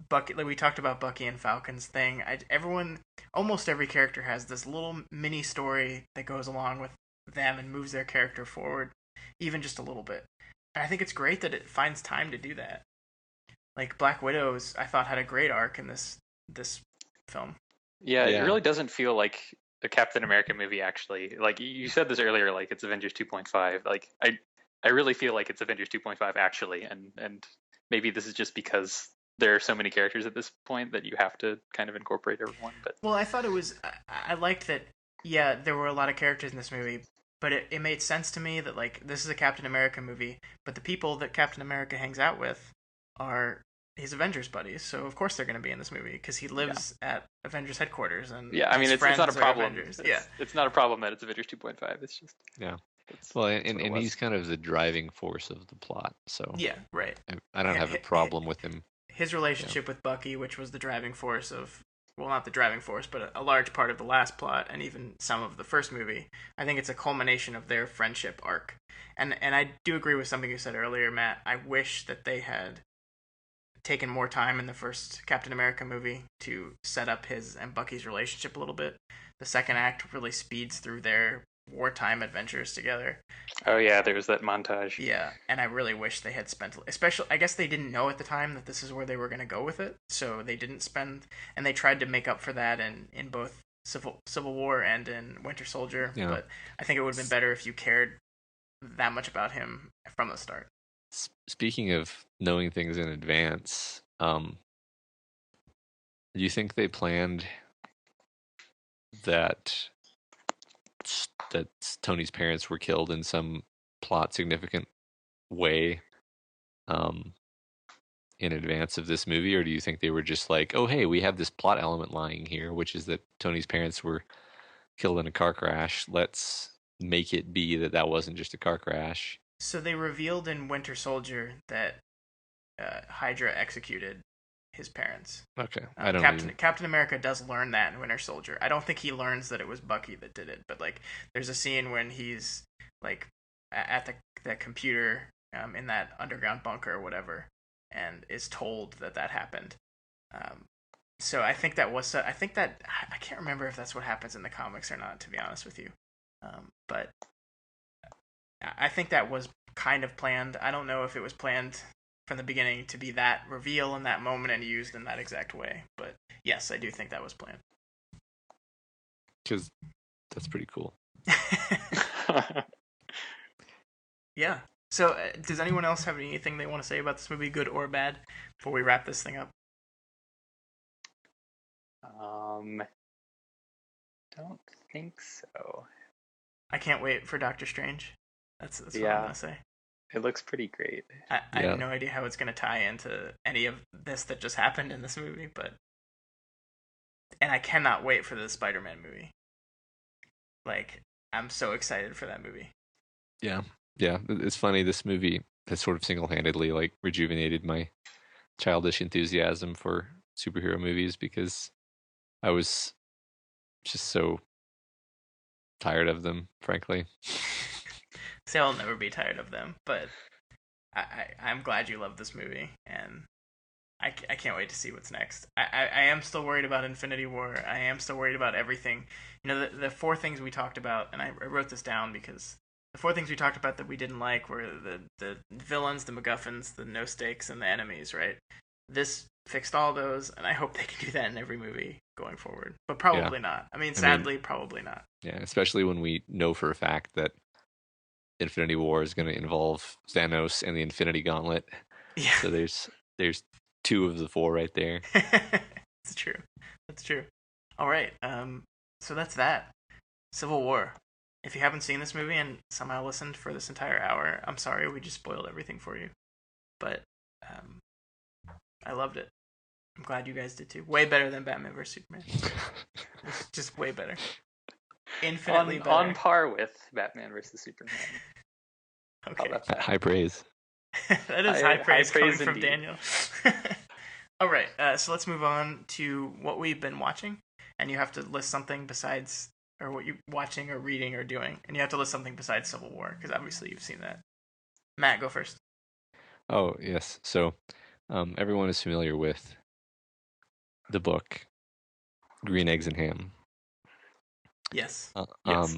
Bucky, like we talked about Bucky and Falcon's thing. Almost every character has this little mini story that goes along with them and moves their character forward, even just a little bit. And I think it's great that it finds time to do that. Like Black Widow's, I thought had a great arc in this film. Yeah, it really doesn't feel like a Captain America movie, actually. Like you said this earlier, like it's Avengers 2.5. Like I really feel like it's Avengers 2.5 actually, and maybe this is just because there are so many characters at this point that you have to kind of incorporate everyone. But well, I thought it was. I liked that. Yeah, there were a lot of characters in this movie, but it made sense to me that like this is a Captain America movie, but the people that Captain America hangs out with are his Avengers buddies, so of course they're going to be in this movie because he lives at Avengers headquarters, and I mean it's not a problem. It's not a problem that it's Avengers 2.5. It's just well, and he's kind of the driving force of the plot. So yeah, right. I don't have a problem with him. His relationship with Bucky, which was the driving force of well, not the driving force, but a large part of the last plot, and even some of the first movie. I think it's a culmination of their friendship arc. And I do agree with something you said earlier, Matt. I wish that they had taken more time in the first Captain America movie to set up his and Bucky's relationship a little bit. The second act really speeds through their wartime adventures together. Oh yeah, there was that montage. Yeah, and I really wish they had spent, especially, I guess they didn't know at the time that this is where they were going to go with it, so they didn't spend, and they tried to make up for that in both Civil War and in Winter Soldier, Yeah. But I think it would have been better if you cared that much about him from the start. Speaking of knowing things in advance, do you think they planned that Tony's parents were killed in some plot significant way in advance of this movie, or do you think they were just like, oh hey, we have this plot element lying here, which is that Tony's parents were killed in a car crash, let's make it be that wasn't just a car crash? So they revealed in Winter Soldier that Hydra executed his parents. Okay, I don't Captain America does learn that in Winter Soldier. I don't think he learns that it was Bucky that did it, but like there's a scene when he's like at the computer in that underground bunker or whatever, and is told that happened. So I think that I can't remember if that's what happens in the comics or not, to be honest with you. But I think that was kind of planned. I don't know if it was planned from the beginning to be that reveal in that moment and used in that exact way. But yes, I do think that was planned. Because that's pretty cool. Yeah. So does anyone else have anything they want to say about this movie, good or bad, before we wrap this thing up? Don't think so. I can't wait for Doctor Strange. That's what I'm gonna say. It looks pretty great. I have no idea how it's gonna tie into any of this that just happened in this movie, and I cannot wait for the Spider-Man movie. Like, I'm so excited for that movie. Yeah. It's funny. This movie has sort of single-handedly like rejuvenated my childish enthusiasm for superhero movies, because I was just so tired of them, frankly. See, I'll never be tired of them, but I'm glad you love this movie, and I can't wait to see what's next. I am still worried about Infinity War. I am still worried about everything. You know, the four things we talked about, and I wrote this down because the four things we talked about that we didn't like were the villains, the MacGuffins, the no stakes, and the enemies, right? This fixed all those, and I hope they can do that in every movie going forward. But probably not. I mean, sadly, probably not. Yeah, especially when we know for a fact that Infinity War is going to involve Thanos and the Infinity Gauntlet. Yeah. So there's two of the four right there. That's true. All right. So that's that. Civil War. If you haven't seen this movie and somehow listened for this entire hour, I'm sorry, we just spoiled everything for you. But I loved it. I'm glad you guys did too. Way better than Batman vs Superman. It's just way better. Infinitely better. On par with Batman vs Superman. Okay. High praise. That is high praise coming from indeed. Daniel. All right, so let's move on to what we've been watching, and you have to list something besides, or what you're watching or reading or doing, and you have to list something besides Civil War, because obviously you've seen that. Matt, go first. Oh, yes. So everyone is familiar with the book Green Eggs and Ham. Yes. Yes.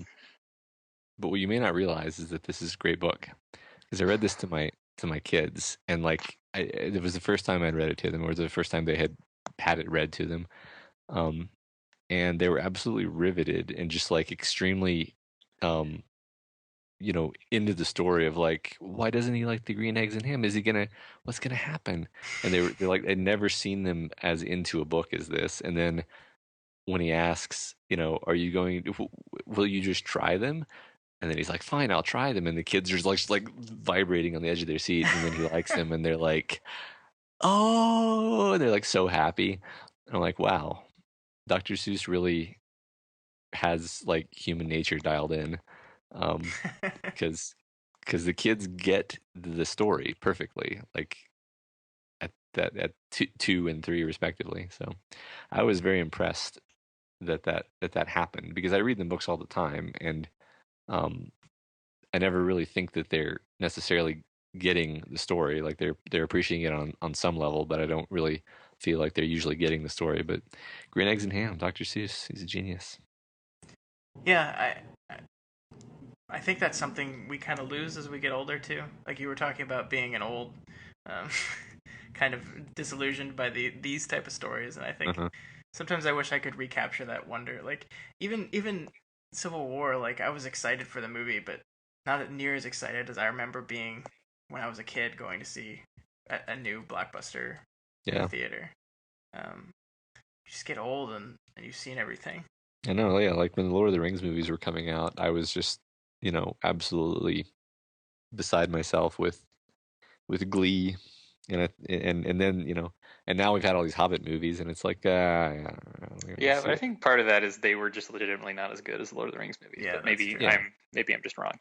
But what you may not realize is that this is a great book, because I read this to my kids, and like it was the first time I'd read it to them, or the first time they had it read to them, and they were absolutely riveted and just like extremely, into the story of like, why doesn't he like the green eggs and ham? What's gonna happen? And they're like, they'd never seen them as into a book as this, and then when he asks, will you just try them? And then he's like, fine, I'll try them. And the kids are just like vibrating on the edge of their seat. And then he likes them, and they're like, oh, and they're like so happy. And I'm like, wow, Dr. Seuss really has like human nature dialed in, because the kids get the story perfectly. Like that at 2 and 3 respectively. So I was very impressed that happened, because I read the books all the time, and um, I never really think that they're necessarily getting the story. Like they're appreciating it on some level, but I don't really feel like they're usually getting the story. But Green Eggs and Ham, Dr. Seuss, he's a genius. Yeah, I think that's something we kind of lose as we get older too. Like you were talking about being an old, um, kind of disillusioned by these type of stories, and I think Uh-huh. sometimes I wish I could recapture that wonder. Like even Civil War, like I was excited for the movie, but not near as excited as I remember being when I was a kid going to see a new blockbuster in the Yeah, theater. You just get old and you've seen everything. I know. Yeah, like when the Lord of the Rings movies were coming out, I was just, absolutely beside myself with glee, and then and now we've had all these Hobbit movies, and it's like, yeah, I don't really Yeah, see but I it. think part of that is they were just legitimately not as good as the Lord of the Rings movies. Yeah, But that's maybe true. Yeah. I'm just wrong.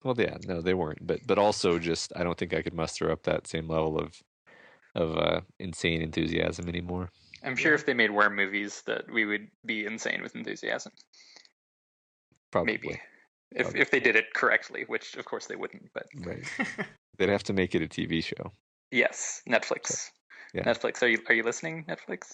Well, yeah, no, they weren't, but also just I don't think I could muster up that same level of insane enthusiasm anymore. I'm sure Yeah. if they made worm movies, that we would be insane with enthusiasm. Probably. Maybe if they did it correctly, which of course they wouldn't. But Right. They'd have to make it a TV show. yes, Netflix. Yeah. Netflix, are you listening, Netflix?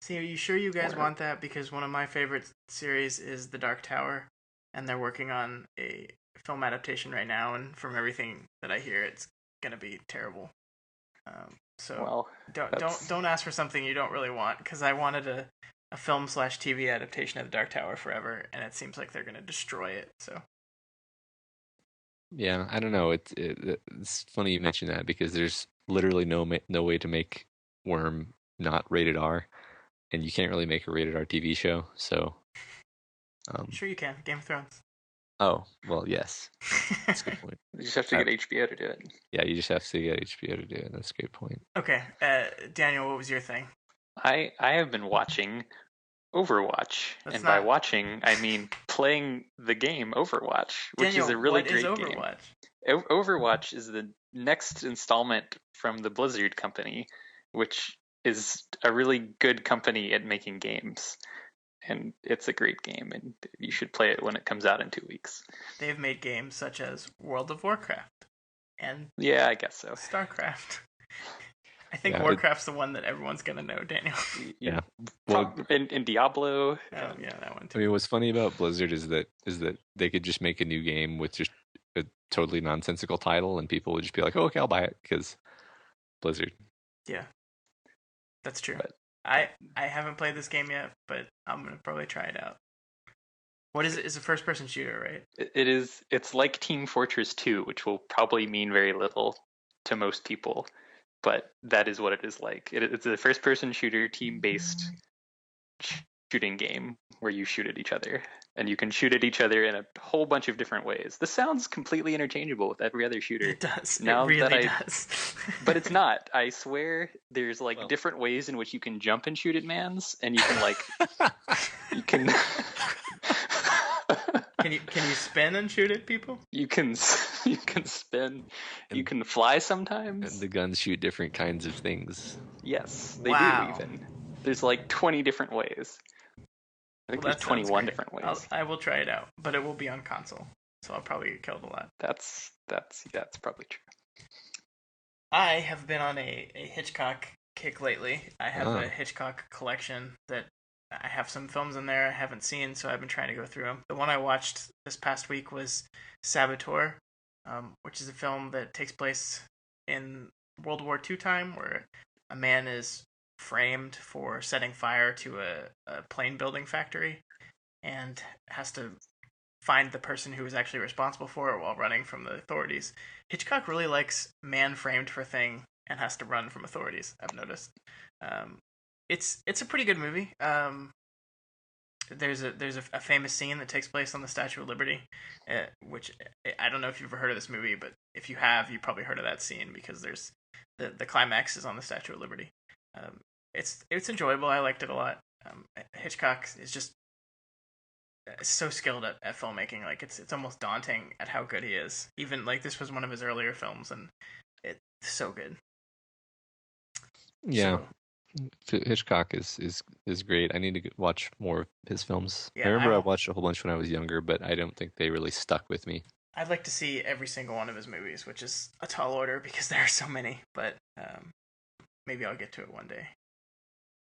See, are you sure you guys Or- want that? Because one of my favorite series is The Dark Tower, and they're working on a film adaptation right now, and from everything that I hear, it's gonna be terrible. So Well, don't ask for something you don't really want, because I wanted a film/TV adaptation of The Dark Tower forever, and it seems like they're gonna destroy it. So Yeah, I don't know. It's funny you mention that, because there's literally no way to make Worm not rated R, and you can't really make a rated R TV show. So, sure you can. Game of Thrones. oh well, yes, that's a good point. you just have to get HBO to do it. Yeah, you just have to get HBO to do it. That's a great point. Okay, Daniel, what was your thing? I have been watching Overwatch, That's and by not- watching I mean playing the game Overwatch, which Daniel, is a really what is great game. Overwatch? Overwatch is the next installment from the Blizzard company, which is a really good company at making games. And it's a great game, and you should play it when it comes out in 2 weeks. They've made games such as World of Warcraft and Yeah, I guess so. StarCraft. I think Yeah, Warcraft's the one that everyone's gonna know, Daniel. Yeah. Well, In Diablo. Oh yeah, that one I too. mean, what's funny about Blizzard is that they could just make a new game with just a totally nonsensical title, and people would just be like, "Oh, okay, I'll buy it," because Blizzard. Yeah, that's true. But- I haven't played this game yet, but I'm gonna probably try it out. What is it? It's a first-person shooter, right? It is. It's like Team Fortress 2, which will probably mean very little to most people, but that is what it is like. It's a first-person shooter, team-based shooting game where you shoot at each other, and you can shoot at each other in a whole bunch of different ways. This sounds completely interchangeable with every other shooter. It does. Now it really that does. But it's not. I swear there's like Well. different ways in which you can jump and shoot at mans, and you can like you can Can you spin and shoot at people? you can spin, you can fly sometimes. And the guns shoot different kinds of things. Yes, they Wow. do even. There's like 20 different ways. I think Well, there's that sounds 21 great. different ways. I will try it out, but it will be on console, so I'll probably get killed a lot. That's probably true. I have been on a Hitchcock kick lately. I have Oh. a Hitchcock collection that I have some films in there I haven't seen, so I've been trying to go through them. The one I watched this past week was Saboteur, which is a film that takes place in World War II time, where a man is framed for setting fire to a plane building factory and has to find the person who was actually responsible for it while running from the authorities. Hitchcock really likes man framed for thing and has to run from authorities, I've noticed. It's a pretty good movie. There's a famous scene that takes place on the Statue of Liberty, which I don't know if you've ever heard of this movie, but if you have, you probably heard of that scene because there's the climax is on the Statue of Liberty. It's enjoyable. I liked it a lot. Hitchcock is just so skilled at filmmaking. Like it's almost daunting at how good he is. Even like this was one of his earlier films, and it's so good. Yeah, So, Hitchcock is great. I need to watch more of his films. I yeah, remember I watched a whole bunch when I was younger, but I don't think they really stuck with me. I'd like to see every single one of his movies, which is a tall order because there are so many. But maybe I'll get to it one day.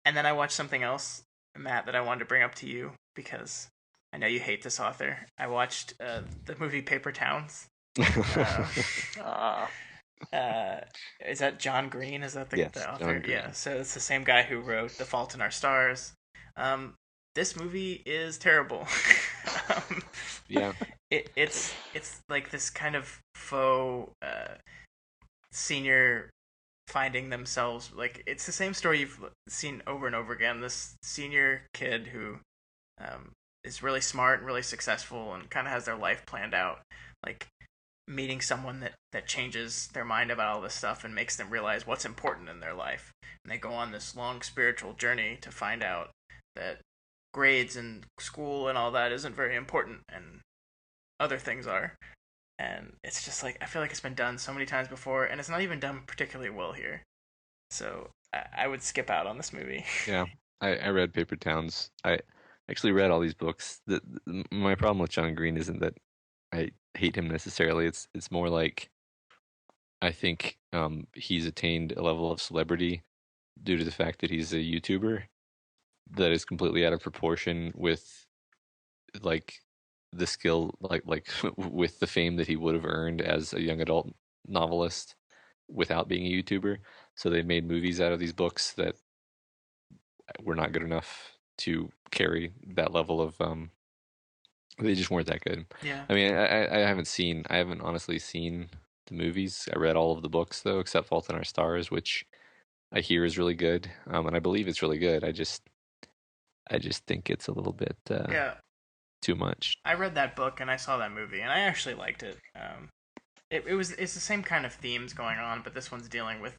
And then I watched something else, Matt, that I wanted to bring up to you because I know you hate this author. I watched the movie Paper Towns. Is that John Green? Is that the Yes, author? John Green. Yeah. So it's the same guy who wrote The Fault in Our Stars. This movie is terrible. Yeah. It's like this kind of faux senior finding themselves, like it's the same story you've seen over and over again. This senior kid who is really smart and really successful and kind of has their life planned out, like meeting someone that changes their mind about all this stuff and makes them realize what's important in their life. And they go on this long spiritual journey to find out that grades and school and all that isn't very important and other things are. And it's just like, I feel like it's been done so many times before, and it's not even done particularly well here. So I would skip out on this movie. Yeah, I read Paper Towns. I actually read all these books. My problem with John Green isn't that I hate him necessarily. It's more like I think he's attained a level of celebrity due to the fact that he's a YouTuber that is completely out of proportion with like the skill, like with the fame that he would have earned as a young adult novelist without being a YouTuber. So they made movies out of these books that were not good enough to carry that level of they just weren't that good. Yeah. I mean, I haven't honestly seen the movies. I read all of the books though, except Fault in Our Stars, which I hear is really good, and I believe it's really good. I just think it's a little bit Yeah. too much. I read that book and I saw that movie and I actually liked it. It's the same kind of themes going on, but this one's dealing with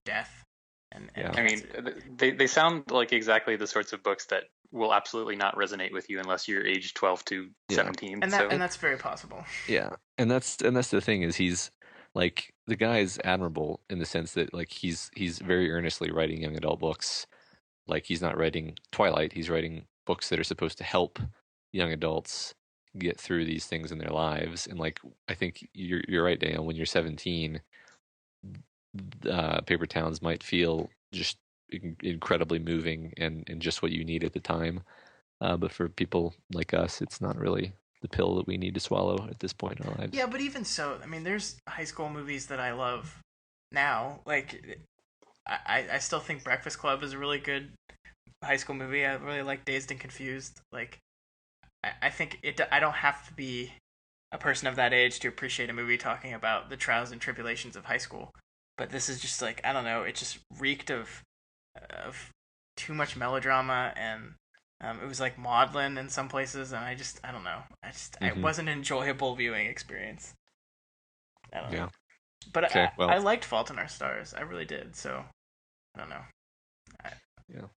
death. And Yeah. I mean, they sound like exactly the sorts of books that will absolutely not resonate with you unless you're age 12 to 17. and so that's very possible. Yeah, and that's the thing is he's like the guy is admirable in the sense that like he's very earnestly writing young adult books. Like he's not writing Twilight, he's writing books that are supposed to help young adults get through these things in their lives. And like I think you're right, Daniel. When you're 17, Paper Towns might feel just incredibly moving and just what you need at the time. But for people like us, it's not really the pill that we need to swallow at this point in our lives. Yeah, but even so, I mean, there's high school movies that I love now. Like, I still think Breakfast Club is a really good high school movie. I really like Dazed and Confused. Like, I think I don't have to be a person of that age to appreciate a movie talking about the trials and tribulations of high school. But this is just like, I don't know, it just reeked of too much melodrama, and it was like maudlin in some places, and I don't know. It wasn't an enjoyable viewing experience. I don't know. But okay, I liked Fault in Our Stars. I really did. So I don't know.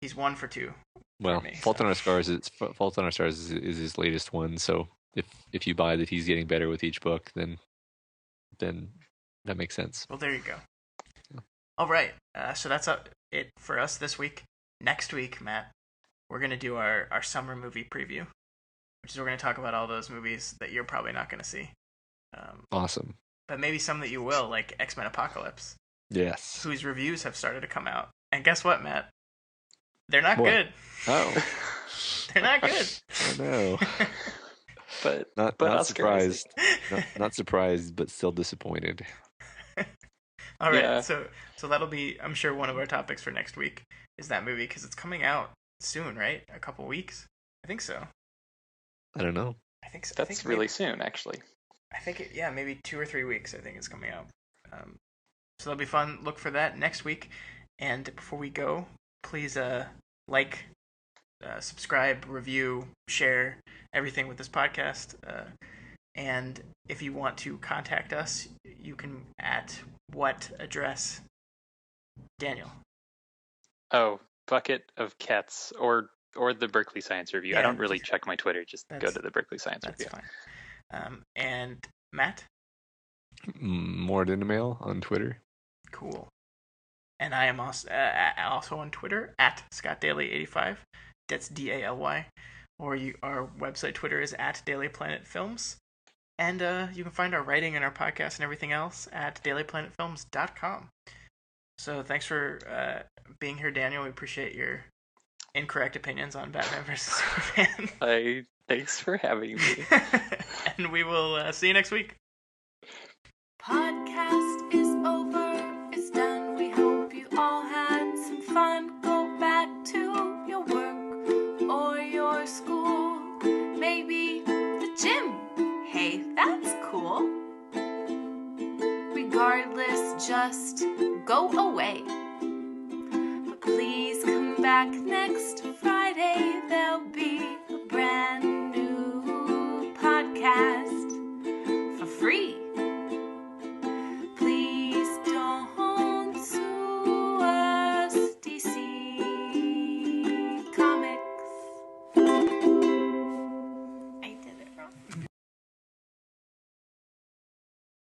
He's 1 for 2. Well, for me, Fault in Our Stars is his latest one. So if you buy that he's getting better with each book, then that makes sense. Well, there you go. Yeah. All right. So that's it for us this week. Next week, Matt, we're going to do our summer movie preview, which is we're going to talk about all those movies that you're probably not going to see. Awesome. But maybe some that you will, like X-Men Apocalypse. Yes. Whose reviews have started to come out. And guess what, Matt? They're not good. Oh. They're not good. I know. but not surprised. not surprised, but still disappointed. All right. Yeah. So that'll be, I'm sure, one of our topics for next week is that movie, because it's coming out soon, right? A couple weeks? I think so. I don't know. I think so. That's really soon, actually. I think maybe 2 or 3 weeks. I think it's coming out. So that'll be fun. Look for that next week. And before we go, please like, subscribe, review, share everything with this podcast. And if you want to contact us, you can at what address, Daniel? Oh, Bucket of Cats or the Berkeley Science Review. Yeah, I don't really check my Twitter. Just go to the Berkeley Science Review. That's fine. And Matt? More Dinamail on Twitter. Cool. And I am also on Twitter at ScottDaly85. That's DALY. Or our website Twitter is at Daily Planet Films. And you can find our writing and our podcast and everything else at dailyplanetfilms.com. So thanks for being here, Daniel. We appreciate your incorrect opinions on Batman vs. Superman. Thanks for having me. And we will see you next week. Podcast is over. It's done. We hope you all had some fun. Go back to your work or your school. Maybe the gym. Hey, that's cool. Regardless, just go away. But please come back next Friday. There'll be a brand